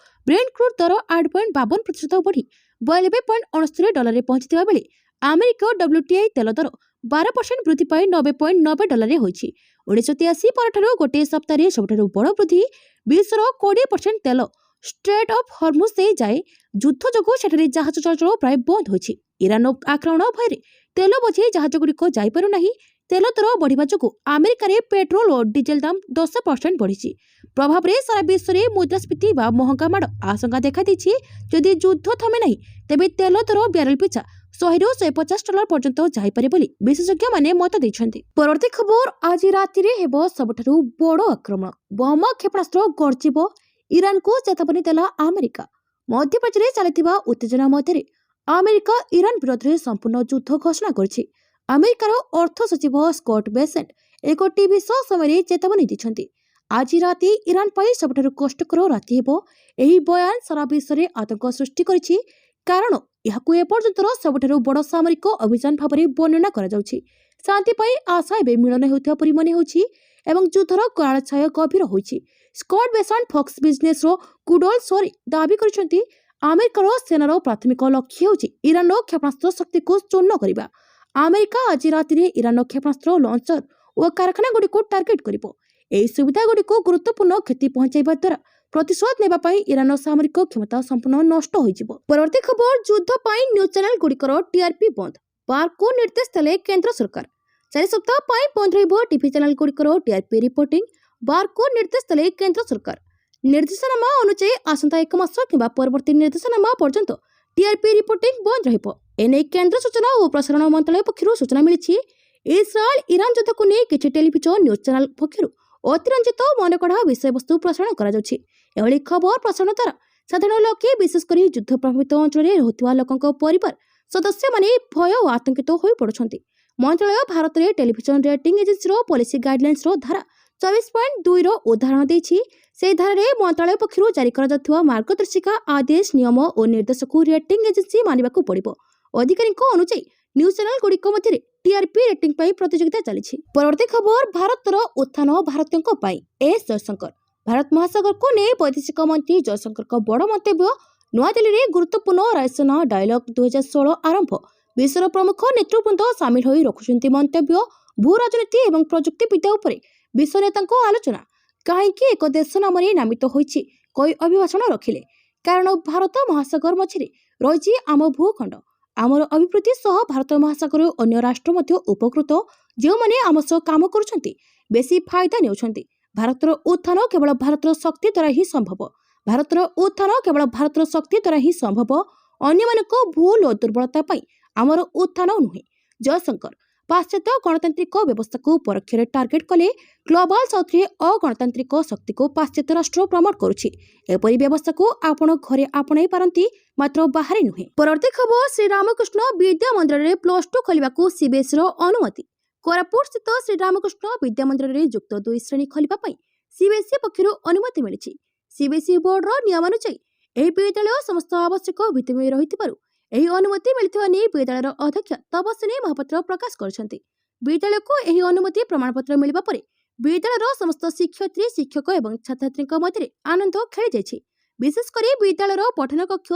ବ୍ରେଣ୍ଟ କ୍ରୁଡ ଦର 8.52% ବଢ଼ି $92.69 ପହଞ୍ଚିଥିବା ବେଳେ ଆମେରିକୀୟ WTI ତେଲ ଦର 12% ବୃଦ୍ଧି ପାଇ $90.90 ହୋଇଛି। 1983 ପରଠାରୁ ଗୋଟିଏ ସପ୍ତାହରେ ସବୁଠାରୁ ବଡ଼ ବୃଦ୍ଧି। ବିଶ୍ୱର 20% ତେଲ ଷ୍ଟ୍ରେଟ୍ ଅଫ୍ ହର୍ମୁଜ ଦେଇ ଯାଏ। ଯୁଦ୍ଧ ଯୋଗୁଁ ସେଠାରେ ଜାହାଜ ଚଳାଚଳ ପ୍ରାୟ ବନ୍ଦ ହୋଇଛି। ଇରାନ ଆକ୍ରମଣ ଭୟରେ ତେଲ ବୋଝେଇ ଜାହାଜଗୁଡ଼ିକ ଯାଇପାରୁନାହିଁ। ତେଲ ଦର ବଢ଼ିବା ଯୋଗୁଁ ଆମେରିକାରେ ପେଟ୍ରୋଲ ଓ ଡିଜେଲ ଦାମ 10% ବଢ଼ିଛି। ପ୍ରଭାବରେ ସାରା ବିଶ୍ୱରେ ମୁଦ୍ରାସ୍ଫୀତି ବା ମହଙ୍ଗା ମାଡ଼ ଆଶଙ୍କା ଦେଖାଦେଇଛି। ଯଦି ଯୁଦ୍ଧ ଥମେ ନାହିଁ ତେବେ ତେଲ ଦର ବ୍ୟାରେଲ ପିଛା $100ରୁ $150 ପର୍ଯ୍ୟନ୍ତ ଯାଇପାରେ ବୋଲି ବିଶେଷଜ୍ଞମାନେ ମତ ଦେଇଛନ୍ତି। ପରବର୍ତ୍ତୀ ଖବର, ଆଜି ରାତିରେ ହେବ ସବୁଠାରୁ ବଡ଼ ଆକ୍ରମଣ। ବୋମା କ୍ଷେପଣାସ୍ତ୍ର ଗର୍ଜିବ। ଇରାନକୁ ଚେତାବନୀ ଦେଲା ଆମେରିକା। ମଧ୍ୟପ୍ରାଚ୍ୟରେ ଚାଲିଥିବା ଉତ୍ତେଜନା ମଧ୍ୟରେ ଆମେରିକା ଇରାନ ବିରୋଧରେ ସମ୍ପୂର୍ଣ୍ଣ ଯୁଦ୍ଧ ଘୋଷଣା କରିଛି। ଆମେରିକାର ଅର୍ଥ ସଚିବ ସ୍କଟ ବେସେଣ୍ଟ ଏକ ଟିଭି ଶୋ ସମୟରେ ଚେତାବନୀ ଦେଇଛନ୍ତି। ଆଜି ରାତି ଇରାନ ପାଇଁ ସବୁଠାରୁ କଷ୍ଟକର ରାତି ହେବ। ଏହି ବୟାନ ସାରା ବିଶ୍ୱରେ ଆତଙ୍କ ସୃଷ୍ଟି କରିଛି, କାରଣ ଏହାକୁ ଏପର୍ଯ୍ୟନ୍ତର ସବୁଠାରୁ ବଡ଼ ସାମରିକ ଅଭିଯାନ ଭାବରେ ବର୍ଣ୍ଣନା କରାଯାଉଛି। ଶାନ୍ତି ପାଇଁ ଆଶା ଏବେ ମିଳନ ହେଉଥିବା ପରି ମନେ ହେଉଛି ଏବଂ ଯୁଦ୍ଧର କାଳଛାୟ ଗଭୀର ହୋଇଛି। ସ୍କଟ୍ ବେସାଣ୍ଟ ଫକ୍ସ ବିଜନେସର କୁଡୋଲ ସୋରେ ଦାବି କରିଛନ୍ତି, ଆମେରିକାର ସେନାର ପ୍ରାଥମିକ ଲକ୍ଷ୍ୟ ହେଉଛି ଇରାନର କ୍ଷେପଣାସ୍ତ୍ର ଶକ୍ତିକୁ ଚୂର୍ଣ୍ଣ କରିବା। ଆମେରିକା ଆଜି ରାତିରେ ଇରାନର କ୍ଷେପଣାସ୍ତ୍ର ଲଞ୍ଚର ଓ କାରଖାନାଗୁଡ଼ିକୁ ଟାର୍ଗେଟ କରିବ। ଏହି ସୁବିଧାଗୁଡ଼ିକୁ ଗୁରୁତ୍ୱପୂର୍ଣ୍ଣ କ୍ଷତି ପହଞ୍ଚାଇବା ଦ୍ୱାରା ପ୍ରତିଶୋଧ ନେବା ପାଇଁ ଇରାନର ସାମରିକ କ୍ଷମତା ସମ୍ପୂର୍ଣ୍ଣ ନଷ୍ଟ ହୋଇଯିବ। ପରବର୍ତ୍ତୀ ଖବର, ଯୁଦ୍ଧ ପାଇଁ ନ୍ୟୁଜ୍ ଚ୍ୟାନେଲ ଗୁଡ଼ିକର ଟିଆରପି ବନ୍ଦ, ବାର୍କୁ ନିର୍ଦ୍ଦେଶ ଦେଲେ କେନ୍ଦ୍ର ସରକାର। 4 ସପ୍ତାହ ପାଇଁ ବନ୍ଦ ରହିବ ଟିଭି ଚ୍ୟାନେଲ ଗୁଡ଼ିକର ଟିଆରପି ରିପୋର୍ଟିଂ, ବାର୍କୁ ନିର୍ଦ୍ଦେଶ ଦେଲେ କେନ୍ଦ୍ର ସରକାର। ନିର୍ଦ୍ଦେଶନାମା ଅନୁଯାୟୀ ଆସନ୍ତା 1 ମାସ କିମ୍ବା ପରବର୍ତ୍ତୀ ନିର୍ଦ୍ଦେଶନାମା ପର୍ଯ୍ୟନ୍ତ ଟିଆରପି ରିପୋର୍ଟିଂ ବନ୍ଦ ରହିବ। ଏନେଇ କେନ୍ଦ୍ର ସୂଚନା ଓ ପ୍ରସାରଣ ମନ୍ତ୍ରାଳୟ ପକ୍ଷରୁ ସୂଚନା ମିଳିଛି। ଇସ୍ରାଏଲ ଇରାନ ଯୁଦ୍ଧକୁ ନେଇ କିଛି ଟେଲିଭିଜନ ନ୍ୟୁଜ୍ ଚ୍ୟାନେଲ ପକ୍ଷରୁ ଅତିରଞ୍ଜିତ ମନେକଢ଼ା ବିଷୟବସ୍ତୁ ପ୍ରସାରଣ କରାଯାଉଛି। ଏଭଳି ଖବର ପ୍ରସାରଣ ଦ୍ୱାରା ସାଧାରଣ ଲୋକେ, ବିଶେଷ କରି ଯୁଦ୍ଧ ପ୍ରଭାବିତ ଅଞ୍ଚଳରେ ରହୁଥିବା ଲୋକଙ୍କ ପରିବାର ସଦସ୍ୟମାନେ ଭୟ ଓ ଆତଙ୍କିତ ହୋଇପଡ଼ୁଛନ୍ତି। ମନ୍ତ୍ରାଳୟ ଭାରତରେ ଟେଲିଭିଜନ ରେଟିଂ ଏଜେନ୍ସିର ପଲିସି ଗାଇଡଲାଇନ୍ସର ଧାରା 24.2ର ଉଦାହରଣ ଦେଇଛି। ସେହି ଧାରାରେ ମନ୍ତ୍ରାଳୟ ପକ୍ଷରୁ ଜାରି କରାଯାଉଥିବା ମାର୍ଗଦର୍ଶିକା, ଆଦେଶ, ନିୟମ ଓ ନିର୍ଦ୍ଦେଶକୁ ରେଟିଂ ଏଜେନ୍ସି ମାନିବାକୁ ପଡ଼ିବ। ଅଧିକାରୀଙ୍କ ଅନୁଯାୟୀ ନ୍ୟୁଜ୍ ଚ୍ୟାନେଲ ଗୁଡ଼ିକ ମଧ୍ୟରେ ଟିଆରପି ରେଟିଂ ପାଇଁ ପ୍ରତିଯୋଗିତା ଚାଲିଛି। ପରବର୍ତ୍ତୀ ଖବର, ଭାରତର ଉତ୍ଥାନ ଭାରତୀୟଙ୍କ ପାଇଁ, ଏସ୍ ଜୟଶଙ୍କର। ଭାରତ ମହାସାଗରକୁ ନେଇ ବୈଦେଶିକ ମନ୍ତ୍ରୀ ଜୟଶଙ୍କରଙ୍କ ବଡ଼ ମନ୍ତବ୍ୟ। ନୂଆଦିଲ୍ଲୀରେ ଗୁରୁତ୍ୱପୂର୍ଣ୍ଣ ରାଇସିନା ଡାଏଲଗ 2016 ଆରମ୍ଭ। ବିଶ୍ୱର ପ୍ରମୁଖ ନେତୃବୃନ୍ଦ ସାମିଲ ହୋଇ ରଖୁଛନ୍ତି ମନ୍ତବ୍ୟ। ଭୂ ରାଜନୀତି ଏବଂ ପ୍ରଯୁକ୍ତି ବିଦ୍ୟା ଉପରେ ବିଶ୍ୱ ନେତାଙ୍କ ଆଲୋଚନା। କାହିଁକି ଏକ ଦେଶ ନାମରେ ନାମିତ ହୋଇଛି, କହି ଅଭିଭାଷଣ ରଖିଲେ। କାରଣ ଭାରତ ମହାସାଗର ମଝିରେ ରହିଛି ଆମ ଭୂଖଣ୍ଡ। ଆମର ଅଭିବୃଦ୍ଧି ସହ ଭାରତ ମହାସାଗର ଅନ୍ୟ ରାଷ୍ଟ୍ର ମଧ୍ୟ ଉପକୃତ, ଯେଉଁମାନେ ଆମ ସହ କାମ କରୁଛନ୍ତି, ବେଶୀ ଫାଇଦା ନେଉଛନ୍ତି। ଭାରତର ଉତ୍ଥାନ କେବଳ ଭାରତର ଶକ୍ତି ଦ୍ୱାରା ହିଁ ସମ୍ଭବ। ଭାରତର ଉତ୍ଥାନ କେବଳ ଭାରତର ଶକ୍ତି ଦ୍ୱାରା ହିଁ ସମ୍ଭବ। ଅନ୍ୟମାନଙ୍କ ଭୁଲ ଓ ଦୁର୍ବଳତା ପାଇଁ ଆମର ଉତ୍ଥାନ ନୁହେଁ। ଜୟଶଙ୍କର ପାଶ୍ଚାତ୍ୟ ଗଣତାନ୍ତ୍ରିକ ବ୍ୟବସ୍ଥାକୁ ପରୋକ୍ଷରେ ଟାର୍ଗେଟ କଲେ। ଗ୍ଲୋବାଲ ସାଉଥରେ ଅଗଣତାନ୍ତ୍ରିକ ଶକ୍ତିକୁ ପାଶ୍ଚାତ୍ୟ ରାଷ୍ଟ୍ର ପ୍ରମୋଟ କରୁଛି। ଏପରି ବ୍ୟବସ୍ଥାକୁ ଆପଣ ଘରେ ଆପଣାଇ ପାରନ୍ତି, ମାତ୍ର ବାହାରେ ନୁହେଁ। ପରବର୍ତ୍ତୀ ଖବର, ଶ୍ରୀରାମକୃଷ୍ଣ ବିଦ୍ୟା ମନ୍ଦିରରେ +2 ଖୋଲିବାକୁ ସିବିଏସ୍ଇର ଅନୁମତି। କୋରାପୁଟ ସ୍ଥିତ ଶ୍ରୀରାମକୃଷ୍ଣ ବିଦ୍ୟା ମନ୍ଦିରରେ ଯୁକ୍ତ 2 ଶ୍ରେଣୀ ଖୋଲିବା ପାଇଁ ସିବିଏସ୍ଇ ପକ୍ଷରୁ ଅନୁମତି ମିଳିଛି। ସିବିଏସ୍ଇ ବୋର୍ଡର ନିୟମାନୁଯାୟୀ ଏହି ବିଦ୍ୟାଳୟ ସମସ୍ତ ଆବଶ୍ୟକ ଭିତ୍ତିଭୂମି ରହିଥିବାରୁ ଏହି ଅନୁମତି ମିଳିଥିବା ନେଇ ବିଦ୍ୟାଳୟର ଅଧ୍ୟକ୍ଷ ତପସ୍ୱିନୀ ମହାପାତ୍ର ପ୍ରକାଶ କରିଛନ୍ତି। ବିଦ୍ୟାଳୟକୁ ଏହି ଅନୁମତି ପ୍ରମାଣପତ୍ର ମିଳିବା ପରେ ବିଦ୍ୟାଳୟର ସମସ୍ତ ଶିକ୍ଷୟିତ୍ରୀ, ଶିକ୍ଷକ ଏବଂ ଛାତ୍ରଛାତ୍ରୀଙ୍କ ମଧ୍ୟରେ ଆନନ୍ଦ ଖେଳିଯାଇଛି। ବିଶେଷ କରି ବିଦ୍ୟାଳୟର ପଠନ କକ୍ଷ,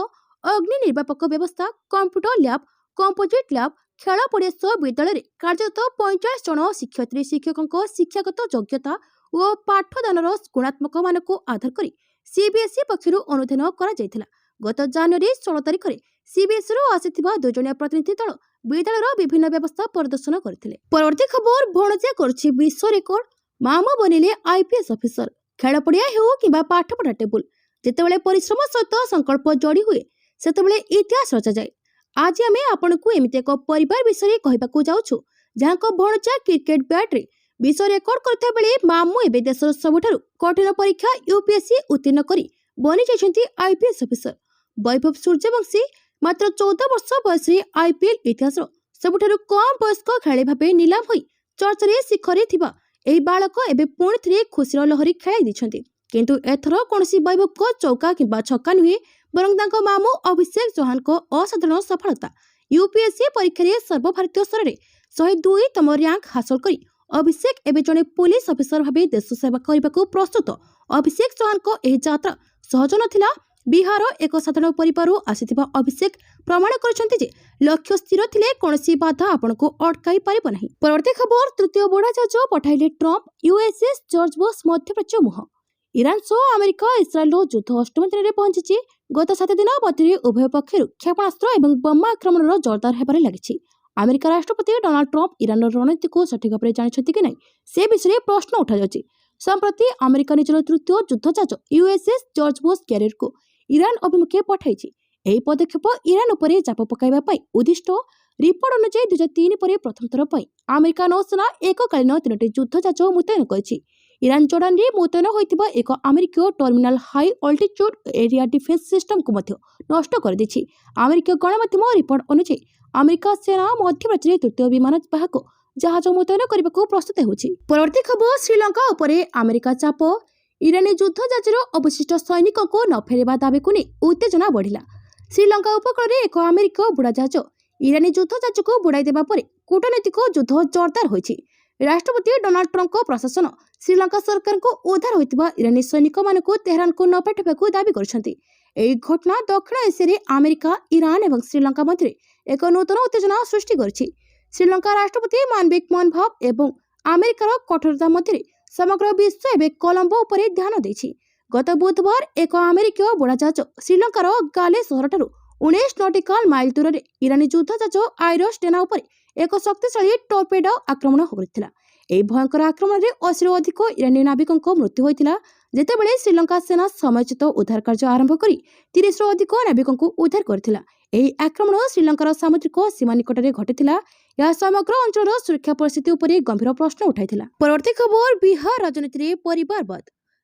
ଅଗ୍ନି ନିର୍ବାପକ ବ୍ୟବସ୍ଥା, କମ୍ପ୍ୟୁଟର ଲ୍ୟାବ୍, କମ୍ପୋଜିଟ୍ ଲ୍ୟାବ୍, ଖେଳ ପଡ଼ିଆ ସହ ବିଦ୍ୟାଳୟରେ କାର୍ଯ୍ୟରତ 45 ଜଣ ଶିକ୍ଷୟିତ୍ରୀ ଶିକ୍ଷକଙ୍କ ଶିକ୍ଷାଗତ ଯୋଗ୍ୟତା ଓ ପାଠଦାନର ଗୁଣାତ୍ମକ ମାନକୁ ଆଧାର କରି ସିବିଏସ୍ଇ ପକ୍ଷରୁ ଅନୁଧ୍ୟାନ କରାଯାଇଥିଲା। ଗତ ଜାନୁଆରୀ 16 ତାରିଖରେ ସିବିଏସ୍ଇରୁ ଆସିଥିବା 2 ଜଣିଆ ପ୍ରତିନିଧି ଦଳ ବିଦ୍ୟାଳୟର ବିଭିନ୍ନ ବ୍ୟବସ୍ଥା ପରିଦର୍ଶନ କରିଥିଲେ। ପରବର୍ତ୍ତୀ ଖବର, ଭଣଜା କରୁଛି ବିଶ୍ୱ ରେକର୍ଡ, ମାମା ବନିଲେ ଆଇପିଏସ୍ ଅଫିସର। ଖେଳ ପଡ଼ିଆ ହେଉ କିମ୍ବା ପାଠପଢ଼ା ଟେବୁଲ, ଯେତେବେଳେ ପରିଶ୍ରମ ସହିତ ସଂକଳ୍ପ ଯୋଡ଼ି ହୁଏ, ସେତେବେଳେ ଇତିହାସ ରଚାଯାଏ। ଆଜି ଆମେ ଆପଣଙ୍କୁ ଏମିତି ଏକ ପରିବାର ବିଷୟରେ କହିବାକୁ ଯାଉଛୁ, ଯାହାଙ୍କ ଭଣଜା କ୍ରିକେଟ ବ୍ୟାଟ୍ରେ ବିଶ୍ୱ ରେକର୍ଡ କରିଥିବା ବେଳେ ମାମୁଁ ଏବେ ଦେଶର ସବୁଠାରୁ କଠିନ ପରୀକ୍ଷା ୟୁପିଏସ୍ସି ଉତ୍ତୀର୍ଣ୍ଣ କରି ବନିଯାଇଛନ୍ତି ଆଇପିଏସ୍ ଅଫିସର। ବୈଭବ ସୂର୍ଯ୍ୟବଂଶୀ ମାତ୍ର 14 ବର୍ଷ ବୟସରେ ଆଇପିଏଲ୍ ଇତିହାସର ସବୁଠାରୁ କମ୍ ବୟସ୍କ ଖେଳାଳି ଭାବେ ନିଲାମ ହୋଇ ଚର୍ଚ୍ଚାରେ ଶିଖରରେ ଥିବା ଏହି ବାଳକ ଏବେ ପୁଣି ଥରେ ଖୁସିର ଲହରୀ ଖେଳାଇ ଦେଇଛନ୍ତି। କିନ୍ତୁ ଏଥର କୌଣସି ବୈଭବଙ୍କ ଚୌକା କିମ୍ବା ଛକା ନୁହେଁ, ବରଂ ତାଙ୍କ ମାମୁଁ ଅଭିଷେକ ଚୌହାନଙ୍କ ଅସାଧାରଣ ସଫଳତା। ୟୁପିଏସ୍ସି ପରୀକ୍ଷାରେ ସର୍ବଭାରତୀୟ ସ୍ତରରେ 102ତମ ର୍ୟାଙ୍କ ହାସଲ କରି ଅଭିଷେକ ଏବେ ଜଣେ ପୁଲିସ ଅଫିସର ଭାବେ ଦେଶ ସେବା କରିବାକୁ ପ୍ରସ୍ତୁତ। ଅଭିଷେକ ଚୌହାନଙ୍କ ଏହି ଯାତ୍ରା ସହଜ ନଥିଲା। ବିହାର ଏକ ସାଧାରଣ ପରିବାରରୁ ଆସିଥିବା ଅଭିଷେକ ପ୍ରମାଣ କରିଛନ୍ତି ଯେ ଲକ୍ଷ୍ୟ ସ୍ଥିର ଥିଲେ କୌଣସି ବାଧା ଆପଣଙ୍କୁ ଅଟକାଇ ପାରିବ ନାହିଁ। ପରବର୍ତ୍ତୀ ଖବର, ତୃତୀୟ ବୁଡ଼ାଜାହାଜ ପଠାଇଲେ ଟ୍ରମ୍ପ, ୟୁଏସ୍ଏସ୍ ଜର୍ଜ ବୁଶ ମଧ୍ୟପ୍ରାଚ୍ୟ ମୁହଁ। ଇରାନ ସହ ଆମେରିକା ଇସ୍ରାଏଲର ଯୁଦ୍ଧ 8ମ ଦିନରେ ପହଞ୍ଚିଛି। ଗତ 7 ଦିନ ମଧ୍ୟରେ ଉଭୟ ପକ୍ଷରୁ କ୍ଷେପଣାସ୍ତ୍ର ଏବଂ ବୋମା ଆକ୍ରମଣର ଜୋରଦାର ହେବାରେ ଲାଗିଛି। ଆମେରିକା ରାଷ୍ଟ୍ରପତି ଡୋନାଲ୍ଡ ଟ୍ରମ୍ପ ଇରାନର ରଣନୀତିକୁ ସଠିକ ଭାବରେ ଜାଣିଛନ୍ତି କି ନାହିଁ, ସେ ବିଷୟରେ ପ୍ରଶ୍ନ ଉଠାଯାଉଛି। ସମ୍ପ୍ରତି ଆମେରିକା ନିଜର ତୃତୀୟ ଯୁଦ୍ଧଜାହାଜ ୟୁଏସ୍ଏସ୍ ଜର୍ଜ ବୁଶ କ୍ୟାରିୟରକୁ ଇରାନ ଅଭିମୁଖେ ପଠାଇଛି। ଏହି ପଦକ୍ଷେପ ଇରାନ ଉପରେ ଚାପ ପକାଇବା ପାଇଁ ଉଦ୍ଦିଷ୍ଟ। ରିପୋର୍ଟ ଅନୁଯାୟୀ 2003 ପରେ ପ୍ରଥମ ଥର ପାଇଁ ଆମେରିକା ନୌସେନା ଏକକାଳୀନ 3ଟି ଯୁଦ୍ଧଜାହାଜ ମୁତୟନ କରିଛି। ଇରାନ ଜର୍ଡାନରେ ମୁତୟନ ହୋଇଥିବା ଏକ ଆମେରିକୀୟ terminal high altitude area defence ସିଷ୍ଟମକୁ ମଧ୍ୟ ନଷ୍ଟ କରିଦେଇଛି। ଆମେରିକୀୟ ଗଣମାଧ୍ୟମ ରିପୋର୍ଟ ଅନୁଯାୟୀ ଆମେରିକା ସେନା ମଧ୍ୟପ୍ରାଚ୍ୟରେ ତୃତୀୟ ବିମାନ ବାହକ ଜାହାଜ ମୁତୟନ କରିବାକୁ ପ୍ରସ୍ତୁତ ହେଉଛି। ପରବର୍ତ୍ତୀ ଖବର, ଶ୍ରୀଲଙ୍କା ଉପରେ ଆମେରିକା ଚାପ। ଇରାନୀ ଯୁଦ୍ଧଜାହାଜର ଅବଶିଷ୍ଟ ସୈନିକଙ୍କୁ ନ ଫେରିବା ଦାବିକୁ ନେଇ ଉତ୍ତେଜନା ବଢ଼ିଲା। ଶ୍ରୀଲଙ୍କା ଉପକୂଳରେ ଏକ ଆମେରିକୀୟ ବୁଡ଼ାଜାହାଜ ଇରାନୀ ଯୁଦ୍ଧ ଜାହାଜକୁ ବୁଡ଼ାଇ ଦେବା ପରେ କୂଟନୈତିକ ଯୁଦ୍ଧ ଜୋରଦାର ହୋଇଛି। ରାଷ୍ଟ୍ରପତି ଡୋନାଲ୍ଡ ଟ୍ରମ୍ପଙ୍କ ପ୍ରଶାସନ ଶ୍ରୀଲଙ୍କା ସରକାରଙ୍କୁ ଉଦ୍ଧାର ହୋଇଥିବା ଇରାନୀ ସୈନିକମାନଙ୍କୁ ତେହରାନକୁ ନ ପଠାଇବାକୁ ଦାବି କରିଛନ୍ତି। ଏହି ଘଟଣା ଦକ୍ଷିଣ ଏସିଆରେ ଆମେରିକା, ଇରାନ ଏବଂ ଶ୍ରୀଲଙ୍କା ମଧ୍ୟରେ ଏକ ନୂତନ ଉତ୍ତେଜନା ସୃଷ୍ଟି କରିଛି। ଶ୍ରୀଲଙ୍କା ରାଷ୍ଟ୍ରପତି ମାନବିକ ମନୋଭାବ ଏବଂ ଆମେରିକାର କଠୋରତା ମଧ୍ୟରେ ସମଗ୍ର ବିଶ୍ୱ ଏବେ କଲମ୍ବୋ ଉପରେ ଧ୍ୟାନ ଦେଇଛି। ଗତ ବୁଧବାର ଏକ ଆମେରିକୀୟ ବୁଡ଼ାଜାହାଜ ଶ୍ରୀଲଙ୍କାର ଗାଲେ ସହରଠାରୁ 19 ନଟିକାଲ ମାଇଲ ଦୂରରେ ଇରାନୀ ଯୁଦ୍ଧ ଜାହାଜ ଆଇରସ୍-ଡେନା ଉପରେ ଏକ ଶକ୍ତିଶାଳୀ ଟର୍ପେଡୋ ଆକ୍ରମଣ କରିଥିଲା। ଏହି ଭୟଙ୍କର ଆକ୍ରମଣରେ 80ରୁ ଅଧିକ ଇରାନୀ ନାବିକଙ୍କ ମୃତ୍ୟୁ ହୋଇଥିଲା, ଯେତେବେଳେ ଶ୍ରୀଲଙ୍କା ସେନା ସମୟୋଚିତ ଉଦ୍ଧାର କାର୍ଯ୍ୟ ଆରମ୍ଭ କରି 30ରୁ ଅଧିକ ନାବିକଙ୍କୁ ଉଦ୍ଧାର କରିଥିଲା। ଏହି ଆକ୍ରମଣ ଶ୍ରୀଲଙ୍କାର ସାମୁଦ୍ରିକ ସୀମା ନିକଟରେ ଘଟିଥିଲା। ଏହା ସମଗ୍ର ଅଞ୍ଚଳର ସୁରକ୍ଷା ପରିସ୍ଥିତି ଉପରେ ଗମ୍ଭୀର ପ୍ରଶ୍ନ ଉଠାଇଥିଲା। ପରବର୍ତ୍ତୀ ଖବର, ବିହାର ରାଜନୀତିରେ ପରିବାରବାଦ।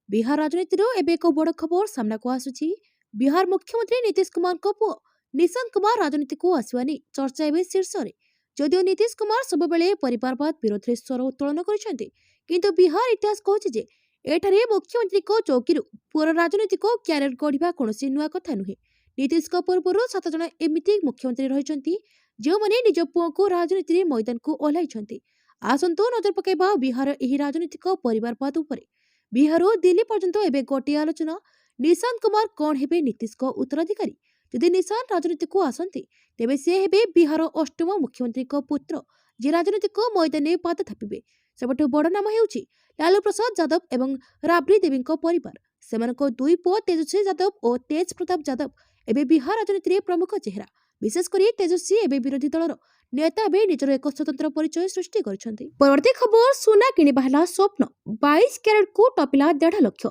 ବିହାର ରାଜନୀତିର ଏବେ ଏକ ବଡ଼ ଖବର ସାମ୍ନାକୁ ଆସୁଛି। ବିହାର ମୁଖ୍ୟମନ୍ତ୍ରୀ ନୀତିଶ କୁମାରଙ୍କ ପୁଅ ନିଶାନ୍ତ କୁମାର ରାଜନୀତିକୁ ଆସିବା ନେଇ ଚର୍ଚ୍ଚା ଏବେ ଶୀର୍ଷରେ। ଯଦିଓ ନୀତିଶ କୁମାର ସବୁବେଳେ ପରିବାରବାଦ ବିରୋଧରେ ସ୍ୱର ଉତ୍ତୋଳନ କରିଛନ୍ତି, କିନ୍ତୁ ବିହାର ଇତିହାସ କହୁଛି ଯେ ଏଠାରେ ମୁଖ୍ୟମନ୍ତ୍ରୀଙ୍କ ଚୌକିରୁ ପୁଅର ରାଜନୈତିକ କ୍ୟାରିୟର ଗଢ଼ିବା କୌଣସି ନୂଆ କଥା ନୁହେଁ। ନୀତିଶଙ୍କ ପୂର୍ବରୁ 7 ଜଣ ଏମିତି ମୁଖ୍ୟମନ୍ତ୍ରୀ ରହିଛନ୍ତି ଯେଉଁମାନେ ନିଜ ପୁଅଙ୍କୁ ରାଜନୀତିରେ ମଇଦାନକୁ ଓହ୍ଲାଇଛନ୍ତି। ଆସନ୍ତୁ ନଜର ପକାଇବା ବିହାର ଏହି ରାଜନୈତିକ ପରିବାରବାଦ ଉପରେ। ବିହାରରୁ ଦିଲ୍ଲୀ ପର୍ଯ୍ୟନ୍ତ ଏବେ ଗୋଟିଏ ଆଲୋଚନା, ନିଶାନ୍ତ କୁମାର କ'ଣ ହେବେ ନୀତିଶଙ୍କ ଉତ୍ତରାଧିକାରୀ? ଯଦି ନିଶାନ୍ତ ରାଜନୀତିକୁ ଆସନ୍ତି, ତେବେ ସେ ହେବେ ବିହାର 8ମ ମୁଖ୍ୟମନ୍ତ୍ରୀଙ୍କ ପୁତ୍ର, ଯିଏ ରାଜନୈତିକ ମଇଦାନରେ ପାଦ ଥାପିବେ। ସବୁଠୁ ବଡ଼ ନାମ ହେଉଛି ଲାଲୁ ପ୍ରସାଦ ଯାଦବ ଏବଂ ରାବ୍ରି ଦେବୀଙ୍କ ପରିବାର। ସେମାନଙ୍କ 2 ପୁଅ ତେଜସ୍ୱୀ ଯାଦବ ଓ ତେଜ ପ୍ରତାପ ଯାଦବ ଏବେ ବିହାର ରାଜନୀତିରେ ପ୍ରମୁଖ ଚେହେରା। ବିଶେଷ କରି ତେଜସ୍ୱୀ ଏବେ ବିରୋଧୀ ଦଳର ନେତା ଭାବେ ନିଜର ଏକ ସ୍ୱତନ୍ତ୍ର ପରିଚୟ ସୃଷ୍ଟି କରିଛନ୍ତି। ପରବର୍ତ୍ତୀ ଖବର, ସୁନା କିଣିବା ହେଲା ସ୍ୱପ୍ନ, 22 କ୍ୟାରେଟକୁ ଟପିଲା 1.5 ଲକ୍ଷ।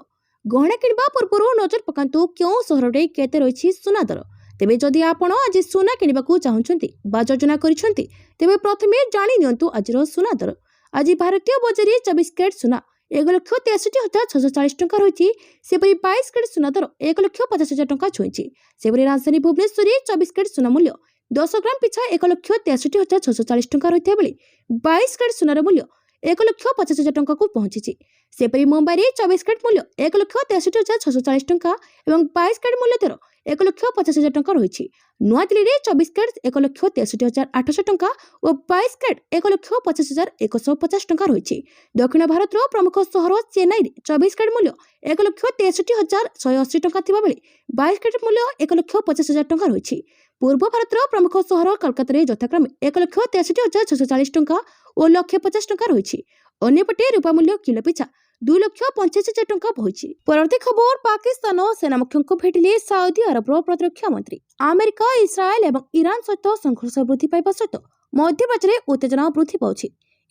ଗହଣା କିଣିବା ପୂର୍ବରୁ ନଜର ପକାନ୍ତୁ କେଉଁ ସହରରେ କେତେ ରହିଛି ସୁନା ଦର। ତେବେ ଯଦି ଆପଣ ଆଜି ସୁନା କିଣିବାକୁ ଚାହୁଁଛନ୍ତି ବା ଯୋଜନା କରିଛନ୍ତି, ତେବେ ପ୍ରଥମେ ଜାଣି ନିଅନ୍ତୁ ଆଜିର ସୁନା ଦର। ଆଜି ଭାରତୀୟ ବଜାରରେ 24 କ୍ୟାରେଟ ସୁନା 1,63,640 ଟଙ୍କା ରହିଛି। ସେପରି 22 କ୍ୟାରେଟ ସୁନା ଦର 1,50,000 ଟଙ୍କା ଛୁଇଁଛି। ସେପରି ରାଜଧାନୀ ଭୁବନେଶ୍ୱରରେ 24 କ୍ୟାରେଟ ସୁନା ମୂଲ୍ୟ 10 ଗ୍ରାମ ପିଛା 1,63,640 ଟଙ୍କା ରହିଥିବା ବେଳେ 22 କ୍ୟାରେଟ ସୁନାର ମୂଲ୍ୟ 1,50,000 ଟଙ୍କାକୁ ପହଞ୍ଚିଛି। ସେପରି ମୁମ୍ବାଇରେ 24 କ୍ୟାରେଟ ମୂଲ୍ୟ 1,63,640 ଟଙ୍କା ଏବଂ 22 କ୍ୟାରେଟ ମୂଲ୍ୟ ଦର 1,50,000 ଟଙ୍କା ରହିଛି। ନୂଆଦିଲ୍ଲୀରେ 24 କ୍ୟାରେଟ 1,63,800 ଟଙ୍କା ଓ 22 କ୍ୟାରେଟ 1,50,150 ଟଙ୍କା ରହିଛି। ଦକ୍ଷିଣ ଭାରତର ପ୍ରମୁଖ ସହର ଚେନ୍ନାଇରେ 24 କ୍ୟାରେଟ ମୂଲ୍ୟ 1,63,180 ଟଙ୍କା ଥିବା ବେଳେ 22 କ୍ୟାରେଟ ମୂଲ୍ୟ 1,50,000 ଟଙ୍କା ରହିଛି। ପୂର୍ବ ଭାରତର ପ୍ରମୁଖ ସହର କୋଲକାତାରେ ଯଥାକ୍ରମେ 1,63,640 ଟଙ୍କା ଓ 1,50,000 ଟଙ୍କା ରହିଛି। ଅନ୍ୟପଟେ ରୂପା ମୂଲ୍ୟ କିଲୋ ପିଛା 2,85,000 ଟଙ୍କା ବହିଛି। ପରବର୍ତ୍ତୀ ଖବର, ପାକିସ୍ତାନ ସେନା ମୁଖ୍ୟଙ୍କୁ ଭେଟିଲେ ସାଉଦି ଆରବର ପ୍ରତିରକ୍ଷା ମନ୍ତ୍ରୀ। ଆମେରିକା, ଇସ୍ରାଏଲ ଏବଂ ଇରାନ ସହିତ ସଂଘର୍ଷ ବୃଦ୍ଧି ପାଇବା ସହିତ ମଧ୍ୟପ୍ରାଚ୍ୟରେ ଉତ୍ତେଜନା ବୃଦ୍ଧି ପାଉଛି।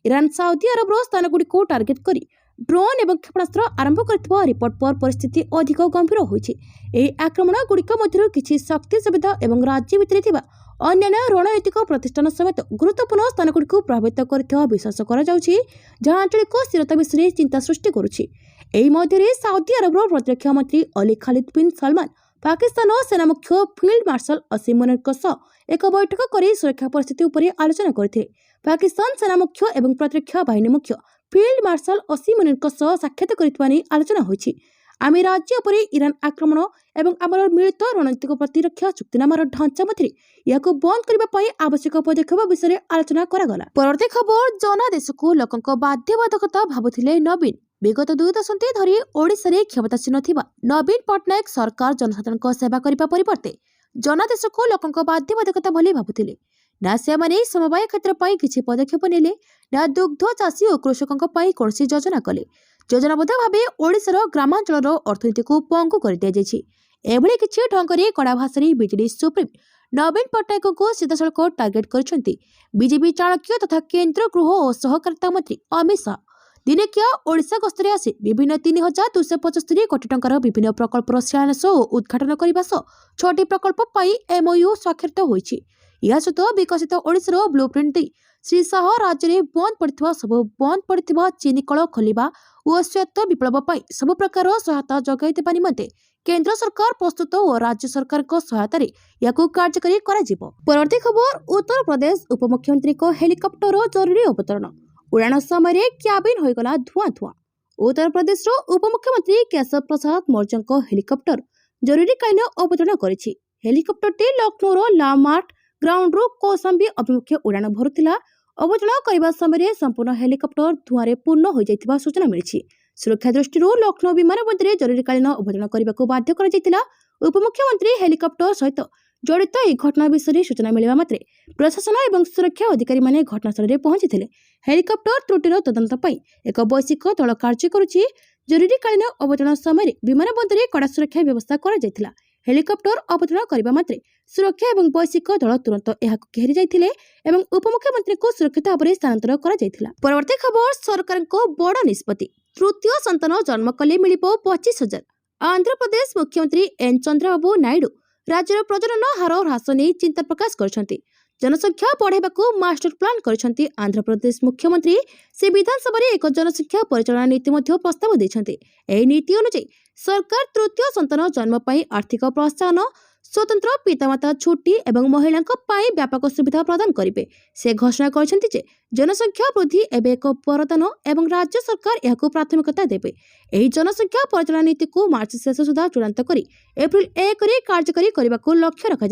ଇରାନ ସାଉଦି ଆରବର ସ୍ଥାନଗୁଡ଼ିକୁ ଟାର୍ଗେଟ କରି ଡ୍ରୋନ୍ ଏବଂ କ୍ଷେପଣାସ୍ତ୍ର ଆରମ୍ଭ କରିଥିବା ରିପୋର୍ଟ ପରେ ପରିସ୍ଥିତି ଅଧିକ ଗମ୍ଭୀର ହୋଇଛି। ଏହି ଆକ୍ରମଣଗୁଡ଼ିକ ମଧ୍ୟରୁ କିଛି ଶକ୍ତି ସୁବିଧା ଏବଂ ରାଜ୍ୟ ଭିତରେ ଥିବା ଅନ୍ୟାନ୍ୟ ରଣନୈତିକ ପ୍ରତିଷ୍ଠାନ ସମେତ ଗୁରୁତ୍ୱପୂର୍ଣ୍ଣ ସ୍ଥାନଗୁଡ଼ିକୁ ପ୍ରଭାବିତ କରିଥିବା ବିଶ୍ୱାସ କରାଯାଉଛି, ଯାହା ଆଞ୍ଚଳିକ ସ୍ଥିରତା ବିଷୟରେ ଚିନ୍ତା ସୃଷ୍ଟି କରୁଛି। ଏହି ମଧ୍ୟରେ ସାଉଦି ଆରବର ପ୍ରତିରକ୍ଷା ମନ୍ତ୍ରୀ ଅଲି ଖାଲିଦ ବିନ୍ ସଲମାନ ପାକିସ୍ତାନ ସେନା ମୁଖ୍ୟ ଫିଲ୍ଡ ମାର୍ଶାଲ ଅସିମ ମୁନିରଙ୍କ ସହ ଏକ ବୈଠକ କରି ସୁରକ୍ଷା ପରିସ୍ଥିତି ଉପରେ ଆଲୋଚନା କରିଥିଲେ। ପାକିସ୍ତାନ ସେନା ମୁଖ୍ୟ ଏବଂ ପ୍ରତିରକ୍ଷା ବାହିନୀ ମୁଖ୍ୟ ଫିଲ୍ଡ ମାର୍ଶାଲ ଅସିମ ମୁନିରଙ୍କ ସହ ସାକ୍ଷାତ କରିଥିବା ନେଇ ଆଲୋଚନା ହୋଇଛି। ଆମେ ରାଜ୍ୟ ଉପରେ ଇରାନ ଆକ୍ରମଣ ଏବଂ ଆମର ମିଳିତ ରଣନୈତିକ ପ୍ରତିରକ୍ଷା ଚୁକ୍ତିନାମାର ଢାଞ୍ଚା ମଧ୍ୟରେ ଏହାକୁ ବନ୍ଦ କରିବା ପାଇଁ ଆବଶ୍ୟକ ପଦକ୍ଷେପ ବିଷୟରେ ଆଲୋଚନା କରାଗଲା। ପରବର୍ତ୍ତୀ ଖବର, ଜନାଦେଶକୁ ଲୋକଙ୍କ ବାଧ୍ୟବାଧକତା ଭାବୁଥିଲେ ନବୀନ। ବିଗତ 2 ଦଶନ୍ଧି ଧରି ଓଡ଼ିଶାରେ କ୍ଷମତାସୀନ ଥିବା ନବୀନ ପଟ୍ଟନାୟକ ସରକାର ଜନସାଧାରଣଙ୍କ ସେବା କରିବା ପରିବର୍ତ୍ତେ ଜନାଦେଶକୁ ଲୋକଙ୍କ ବାଧ୍ୟବାଧକତା ଭଳି ଭାବୁଥିଲେ। ନା ସେମାନେ ସମବାୟ କ୍ଷେତ୍ର ପାଇଁ କିଛି ପଦକ୍ଷେପ ନେଲେ, ନା ଦୁଗ୍ଧ ଚାଷୀ ଓ କୃଷକଙ୍କ ପାଇଁ କୌଣସି ଯୋଜନା କଲେ। ଯୋଜନାବଦ୍ଧ ଭାବେ ଓଡ଼ିଶାର ଗ୍ରାମାଞ୍ଚଳର ଅର୍ଥନୀତିକୁ ପଙ୍ଗୁ କରିଦିଆଯାଇଛି। ଏଭଳି କିଛି ଢଙ୍ଗରେ କଡ଼ା ଭାଷାରେ ବିଜେଡି ସୁପ୍ରିମ ନବୀନ ପଟ୍ଟନାୟକଙ୍କୁ ସିଧାସଳଖ ଟାର୍ଗେଟ କରିଛନ୍ତି। ବିଜେପି ଚାଣକ୍ୟ ତଥା କେନ୍ଦ୍ର ଗୃହ ଓ ସହକାରିତା ମନ୍ତ୍ରୀ ଅମିତ ଶାହ ଦିନିକିଆ ଓଡ଼ିଶା ଗସ୍ତରେ ଆସି ବିଭିନ୍ନ 3,275 କୋଟି ଟଙ୍କାର ବିଭିନ୍ନ ପ୍ରକଳ୍ପର ଶିଳାନ୍ୟାସ ଓ ଉଦ୍ଘାଟନ କରିବା ସହ 6ଟି ପ୍ରକଳ୍ପ ପାଇଁ MOU ସ୍ୱାକ୍ଷରିତ ହୋଇଛି। ଏହା ସହିତ ବିକଶିତ ଓଡ଼ିଶାର ବ୍ଲୁପ୍ରିଣ୍ଟ ଦେଇ ଶ୍ରୀ ଶାହ ରାଜ୍ୟରେ ବନ୍ଦ ପଡ଼ିଥିବା ଚିନି କଳ ଖୋଲିବା ଓ ଶ୍ବେତ ବିପ୍ଳବ ପାଇଁ ସବୁ ପ୍ରକାର ସହାୟତା ଯୋଗାଇ ଦେବା ନିମନ୍ତେ କେନ୍ଦ୍ର ସରକାର ପ୍ରସ୍ତୁତ ଓ ରାଜ୍ୟ ସରକାରଙ୍କ ସହାୟତାରେ ଏହାକୁ କାର୍ଯ୍ୟକାରୀ କରାଯିବ। ପରବର୍ତ୍ତୀ ଖବର, ଉତ୍ତରପ୍ରଦେଶ ଉପମୁଖ୍ୟମନ୍ତ୍ରୀଙ୍କ ହେଲିକପ୍ଟର ଜରୁରୀ ଅବତରଣ। ଉଡ଼ାଣ ସମୟରେ କ୍ୟାବିନ୍ ହୋଇଗଲା ଧୂଆଁ ଧୂଆଁ। ଉତ୍ତରପ୍ରଦେଶର ଉପମୁଖ୍ୟମନ୍ତ୍ରୀ କେଶବ ପ୍ରସାଦ ମୌର୍ଯ୍ୟଙ୍କ ହେଲିକପ୍ଟର ଜରୁରୀକାଳୀନ ଅବତରଣ କରିଛି। हेलिकप्टरଟି लखनऊर लामार्ट ग्राउंडରୁ कौशाम्बी अभिमुखे उड़ाण भरुला। अवतरण करने समय संपूर्ण हेलिकप्टर धुआं पूर्ण हो जाइथिबा सूचना मिली। सुरक्षा दृष्टि लखनऊ विमान बंदर जरूरीकालीन अवतरण करने को बाध्य कर उपमुख्यमंत्री हेलिकप्टर सहित जड़ित यह घटना विषय सूचना मिलवा मात्रे प्रशासन और सुरक्षा अधिकारी माने घटनास्थल में पहुंची। हेलिकप्टर त्रुटिर तदंत पई एक वैश्विक दल कार्य करुछि। जरूरीकालीन अवतरण समय विमान बंदर कड़ा सुरक्षा व्यवस्था करा जायथिला। हेलिकप्टर अवतरण करने मात्रे सुरक्षा और वैश्विक दल तुरंत घेरी जाइथिले एवं उपमुख्यमंत्री को सुरक्षित भाव में स्थानांतर करा जायथिला। परवर्ती खबर सरकार को बड़ निष्पत्ति तृतीय संतान जन्म कले मिलिबो 25,000। आंध्र प्रदेश मुख्यमंत्री एन चंद्रबाबू नायडू राज्यर प्रजनन हार ह्रास नहीं चिंता प्रकाश करछंती। जनसंख्या बढ़ाइबाकू मास्टर प्लान करछंती। आंध्र प्रदेश मुख्यमंत्री से विधानसभा एक जनसंख्या परिचालना नीति मध्य प्रस्ताव देछंती। एही नीति अनुसार सरकार तृतीय संतान जन्म पई आर्थिक प्रोत्साहन, स्वतंत्र पितामाता छुट्टी एवं महिला व्यापक सुविधा प्रदान करेंगे। से घोषणा करछंती जे जनसंख्या वृद्धि एवं एक वरदान एवं राज्य सरकार यह प्राथमिकता देवे। एही जनसंख्या परिचालना नीति को मार्च शेष सुधा चूड़ांत कर एप्रिल 1 कार्यकारी करने को लक्ष्य रखा।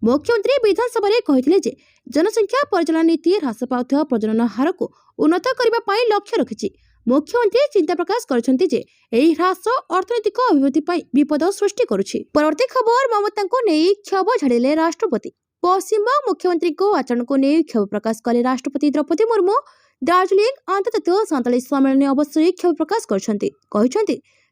मुख्यमंत्री विधानसभा कहते जे जनसंख्या परिचालना नीति ह्रास पाउଥିବା प्रजनन हार को उन्नत करने लक्ष्य रखिछि। मुख्यमंत्री चिंता प्रकाश करछंती जे एही ह्रास अर्थनैतिक अभिवृद्धि पई विपद सृष्टि करुछि। परवर्ती खबर ममता को नहीं क्षोभ झाड़िले राष्ट्रपति। पश्चिमबंग मुख्यमंत्री को आचरण को नहीं क्षोभ प्रकाश कले राष्ट्रपति द्रौपदी मुर्मू। दार्जिलिंग अंतर्जातीय संताली सम्मेलन अवसर क्षोभ प्रकाश करछंती।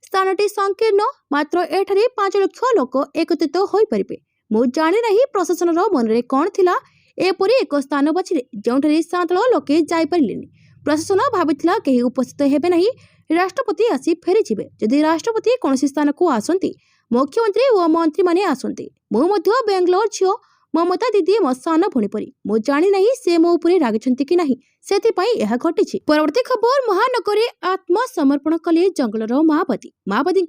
स्थानटी संकीर्ण, मात्र एठारे 5 लाख लोक एकत्रित होई परिबे। मु जानि नाही प्रशासन मनरे कौन थिला एपरि एक स्थान बाछिले जोंठारे सातल लोके जाई परिलेनी। प्रशासन भाविथिला केही उपस्थित हेबे नाही, राष्ट्रपति आसी फेरी जिबे। जदि राष्ट्रपति कौन स्थान को आसंती मुख्यमंत्री और मंत्री माने आसंती। मु मध्य बेंगलोर झियो ममता दीदी मो सान भणी परी। मु जानि नाही से मो उपरे रागिछंती कि नाही, सेथिपाई यह घटिछि। परवर्ती खबर महानगरे आत्मसमर्पण कले जंगलर माओवादी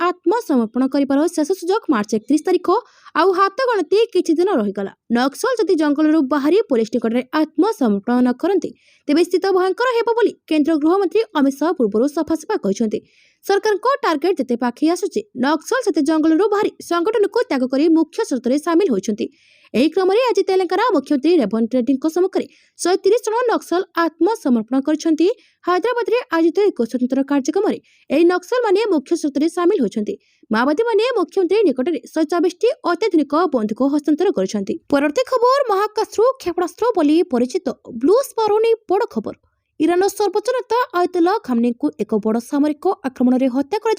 आत्मसमर्पण करिबार शेष सुजोग मार्च 31 तारिख आउ हाथ गणती किछि दिन रहिगला। नक्सल जदि जंगलर बाहरी पुलिस निकट में आत्मसमर्पण न करंती तेबे स्थित भयंकर हेबो बोली केंद्र गृहमंत्री अमित शाह पूर्व सफासफा कहते। सरकार को टार्गेट जते पाखी आसुछि नक्सल से जंगलर बाहरी संगठन को त्याग कर मुख्य स्रोत में सामिल होइछंती। एही क्रम में आज तेलंगाना मुख्यमंत्री रेवंत रेड्डी सम्मुखें 130 जन नक्सल आत्मसमर्पण करछंती। हैदराबाद में आयोजित एक स्वतंत्र कार्यक्रम में एही नक्सल माने मुख्य स्रोत में सामिल होइछंती। माओवादी माने मुख्यमंत्री निकट में 124 अत्याधुनिक बंदूक हस्तांतर करछंती। परवर्ती खबर महाकाशरू क्षेपणास्त्र बोली परिचित ब्लू स्पारो ने बड़ खबर। ईरान सर्वोच्च नेता आयतुल्लाह खामनी को एक बड़ सामरिक आक्रमण में हत्या कर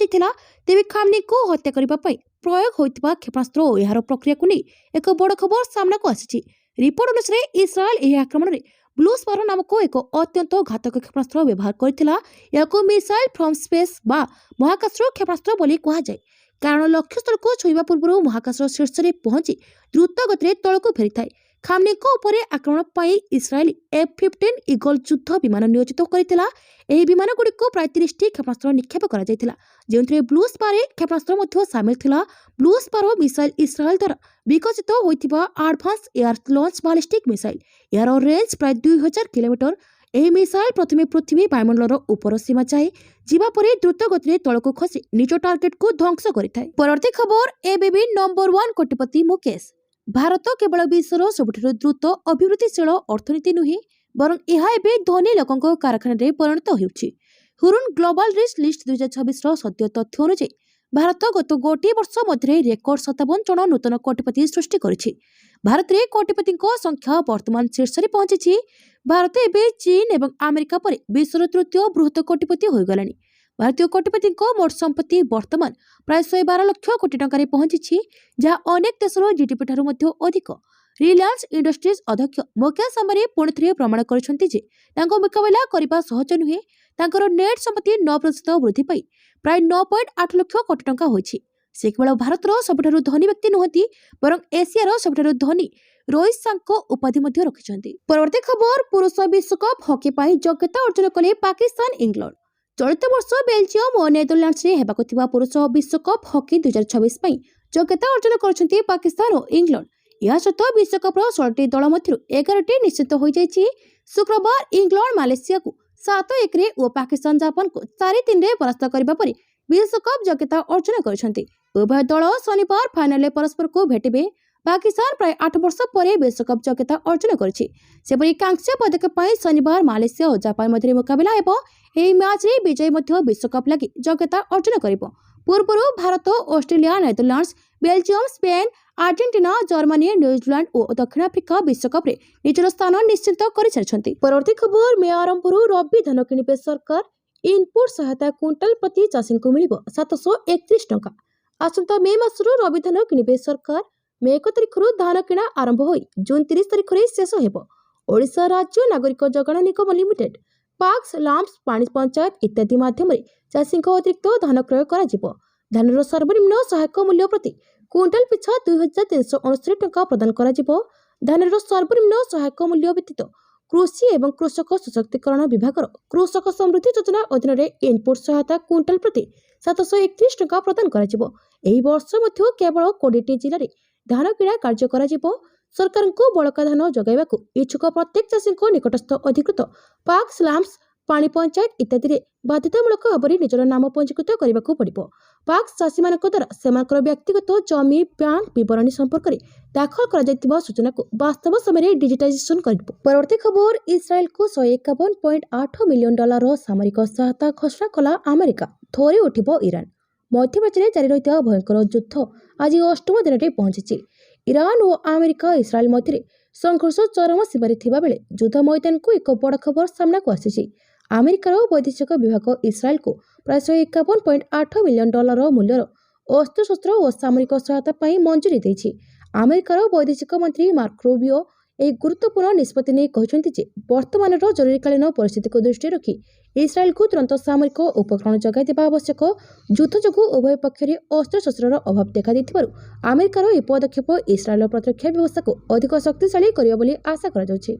तेबे खामनी को हत्या करने प्रयोग होता क्षेपणास्त्र और यार प्रक्रिया को नहीं एक बड़ खबर सामना को आसी। रिपोर्ट अनुसार इस्राएल यह आक्रमण में ब्लू स्पारो नामक एक अत्यंत घातक क्षेपणास्त्र व्यवहार करथिला। याको मिसाइल फ्रॉम स्पेस बा महाकाशरू क्षेपणास्त्र बोली कहा जाए, कारण लक्ष्यस्थल को छुईबा पूर्व महाकाशर शीर्ष में पहुंची द्रुत गति तलक फेरी थाए। खामनी को ऊपर आक्रमण पाई इस्राएली F-15 ईगल युद्ध विमान नियोजित करथिला। एही विमान गुडी को प्राय 30 क्षेपणास्त्र निक्षेप करा जायथिला, जेउथरे ब्लू स्पारो क्षेपणास्त्र मध्य शामिल थिला। ब्लू स्पारो मिसाइल इस्राएल द्वारा विकसित होइथिबा advance air launch ballistic missile. यार रेंज प्राय 2000 किलोमीटर। एही मिसाइल प्रथमे पृथ्वी वायुमंडलर ऊपर सीमा जाए जीवा परे द्रुत गति तलक खसी निज टार्गेट को ध्वंस करिथाय। परवर्ती खबर एबीबी नंबर 1 कोटिपति मुकेश। भारत केवल विश्वर सबुठारु द्रुत अभिवृद्धिशील अर्थनीति नुहे बरं यह एबे धनी लोकंक कारखाना परिणत होउछि। हुरुन ग्लोबल रिच लिस्ट 2026 सद्य तथ्य अनुसार भारत गत गोटे वर्ष मध्य रेकर्ड 57 जन नूतन कोटिपति सृष्टि करिछि। भारत में कोटिपति संख्या वर्तमान शीर्ष में पहुंची। भारत एबे चीन और अमेरिका पर विश्वर तृतीय बृहत कोटिपति हो गलानी। भारतीय कोटिपति मोट संपत्ति वर्तमान प्राय 112 लाख कोटी टंका पहुंची, जहां अनेक देशर जीडीपी ठारू अधिक। रिलायंस इंडस्ट्रीज अध्यक्ष मुकेश अंबानी पुणी थे प्रमाण कर मुकाबला करने सहज नुहे। नेट संपत्ति 9% वृद्धि पाई प्राय 9.8 लाख कोटी टंका होइछि। से केवल भारत सबुठारु धनी व्यक्ति नुहति बरं एशियार सबुठारु धनी रोहित शर्मा उपाधि मध्य रखिछन्ति। परवर्ती खबर पुरुष विश्वकप हॉकी पाई योग्यता अर्जन कले पाकिस्तान इंग्लैंड। चलित वर्ष बेल्जियम और नेदरलैंड्स रे हेबाकु थिबा पुरुष विश्वकप हॉकी 2026 पाई योग्यता अर्जन करछन्ति पाकिस्तान और इंग्लैंड। यह सहित विश्वकप 16 दल मध्य 11 निश्चित हो जाइछि। शुक्रवार इंग्लैंड मालेशिया को 7-1 और पाकिस्तान जापान को 4-3 परास्त करने पर विश्वकप योग्यता अर्जन करछन्ति। ଉଭୟ ଦଳ ଶନିବାର ଫାଇନାଲରେ ପରସ୍ପରକୁ ଭେଟିବେ। ପାକିସ୍ତାନ ପ୍ରାୟ 8 ବର୍ଷ ପରେ ବିଶ୍ୱକପ୍ ଯୋଗ୍ୟତା ଅର୍ଜନ କରିଛି। ସେପରି କାଂସ୍ୟ ପଦକ ପାଇଁ ଶନିବାର ମାଲେସିଆ ଓ ଜାପାନ ମଧ୍ୟରେ ମୁକାବିଲା ହେବ। ଏହି ମ୍ୟାଚ୍ରେ ବିଜୟୀ ମଧ୍ୟ ବିଶ୍ୱକପ୍ ଲାଗି ଯୋଗ୍ୟତା ଅର୍ଜନ କରିବ। ପୂର୍ବରୁ Bharat, Australia, Netherlands, Belgium, Spain, Argentina, Germany, New Zealand ଓ ଦକ୍ଷିଣ ଆଫ୍ରିକା ବିଶ୍ୱକପ୍ରେ ନିଜର ସ୍ଥାନ ନିଶ୍ଚିତ କରିସାରିଛନ୍ତି। ପରବର୍ତ୍ତୀ ଖବର, ମେ ଆରମ୍ଭରୁ ରବି ଧାନ କିଣିବେ ସରକାର। ଇନପୁଟ ସହାୟତା କ୍ୱିଣ୍ଟାଲ ପ୍ରତି ଚାଷୀଙ୍କୁ ମିଳିବ 731 ଟଙ୍କା। ଆସନ୍ତା ମେ ମାସରୁ ରବି ଧାନ କିଣିବେ ସରକାର। ମେ 1 ତାରିଖରୁ ଧାନ କିଣା ଆରମ୍ଭ ହୋଇ ଜୁନ୍ 30 ତାରିଖରେ ଶେଷ ହେବ। ଓଡ଼ିଶା ରାଜ୍ୟ ନାଗରିକ ଯୋଗାଣ ନିଗମ ଲିମିଟେଡ୍, ପାକ୍ସ, ଲାମ୍ପସ, ପାଣି ପଞ୍ଚାୟତ ଇତ୍ୟାଦି ମାଧ୍ୟମରେ ଚାଷୀଙ୍କ ଅତିରିକ୍ତ ଧାନ କ୍ରୟ କରାଯିବ। ଧାନର ସର୍ବନିମ୍ନ ସହାୟକ ମୂଲ୍ୟ ପ୍ରତି କ୍ୱିଣ୍ଟାଲ ପିଛା 2369 ଟଙ୍କା ପ୍ରଦାନ କରାଯିବ। ଧାନର ସର୍ବନିମ୍ନ ସହାୟକ ମୂଲ୍ୟ ବ୍ୟତୀତ କୃଷି ଏବଂ କୃଷକ ସଶକ୍ତିକରଣ ବିଭାଗର କୃଷକ ସମୃଦ୍ଧି ଯୋଜନା ଅଧୀନରେ ଇନପୁଟ ସହାୟତା କ୍ୱିଣ୍ଟାଲ ପ୍ରତି 731 ଟଙ୍କା ପ୍ରଦାନ କରାଯିବ। ଏହି ବର୍ଷ ମଧ୍ୟ କେବଳ 20ଟି ଜିଲ୍ଲାରେ ଧାନ କିଣା କାର୍ଯ୍ୟ କରାଯିବ। ସରକାରଙ୍କୁ ବଳକା ଧାନ ଯୋଗାଇବାକୁ ଇଚ୍ଛୁକ ପ୍ରତ୍ୟେକ ଚାଷୀଙ୍କ ନିକଟସ୍ଥ ଅଧିକୃତ ପାକ୍ସ, ଲାମ୍ପସ, ପାଣି ପଞ୍ଚାୟତ ଇତ୍ୟାଦିରେ ବାଧ୍ୟତାମୂଳକ ଭାବରେ ନିଜର ନାମ ପଞ୍ଜୀକୃତ କରିବାକୁ ପଡ଼ିବ। ପାକ୍ସ ଚାଷୀମାନଙ୍କ ଦ୍ୱାରା ସେମାନଙ୍କର ବ୍ୟକ୍ତିଗତ ଜମି ବ୍ୟାଙ୍କ ବିବରଣୀ ସମ୍ପର୍କରେ ଦାଖଲ କରାଯାଇଥିବା ସୂଚନାକୁ ବାସ୍ତବ ସମୟରେ ଡିଜିଟାଇଜେସନ କରିବ। ପରବର୍ତ୍ତୀ ଖବର, ଇସ୍ରାଏଲକୁ $151.8 ମିଲିୟନ ସାମରିକ ସହାୟତା ଘୋଷଣା କଲା ଆମେରିକା। ଥରେ ଉଠିବ ଇରାନ। ମଧ୍ୟପ୍ରାଚ୍ୟରେ ଜାରି ରହିଥିବା ଭୟଙ୍କର ଯୁଦ୍ଧ ଆଜି 8ମ ଦିନରେ ପହଞ୍ଚିଛି। ଇରାନ ଓ ଆମେରିକା ଇସ୍ରାଏଲ ମଧ୍ୟରେ ସଂଘର୍ଷ ଚରମ ସୀମାରେ ଥିବାବେଳେ ଯୁଦ୍ଧ ମଇଦାନକୁ ଏକ ବଡ଼ ଖବର ସାମ୍ନାକୁ ଆସିଛି। ଆମେରିକାର ବୈଦେଶିକ ବିଭାଗ ଇସ୍ରାଏଲକୁ ପ୍ରାୟ $151.8 ମିଲିୟନ ମୂଲ୍ୟର ଅସ୍ତ୍ରଶସ୍ତ୍ର ଓ ସାମରିକ ସହାୟତା ପାଇଁ ମଞ୍ଜୁରୀ ଦେଇଛି। ଆମେରିକାର ବୈଦେଶିକ ମନ୍ତ୍ରୀ ମାର୍କ ରୁବିଓ ଏହି ଗୁରୁତ୍ୱପୂର୍ଣ୍ଣ ନିଷ୍ପତ୍ତି ନେଇ କହିଛନ୍ତି ଯେ ବର୍ତ୍ତମାନର ଜରୁରୀକାଳୀନ ପରିସ୍ଥିତିକୁ ଦୃଷ୍ଟିରେ ରଖି ଇସ୍ରାଏଲକୁ ତୁରନ୍ତ ସାମରିକ ଉପକରଣ ଯୋଗାଇ ଦେବା ଆବଶ୍ୟକ। ଯୁଦ୍ଧ ଯୋଗୁଁ ଉଭୟ ପକ୍ଷରେ ଅସ୍ତ୍ରଶସ୍ତ୍ରର ଅଭାବ ଦେଖାଦେଇଥିବାରୁ ଆମେରିକାର ଏହି ପଦକ୍ଷେପ ଇସ୍ରାଏଲର ପ୍ରତିରକ୍ଷା ବ୍ୟବସ୍ଥାକୁ ଅଧିକ ଶକ୍ତିଶାଳୀ କରିବ ବୋଲି ଆଶା କରାଯାଉଛି।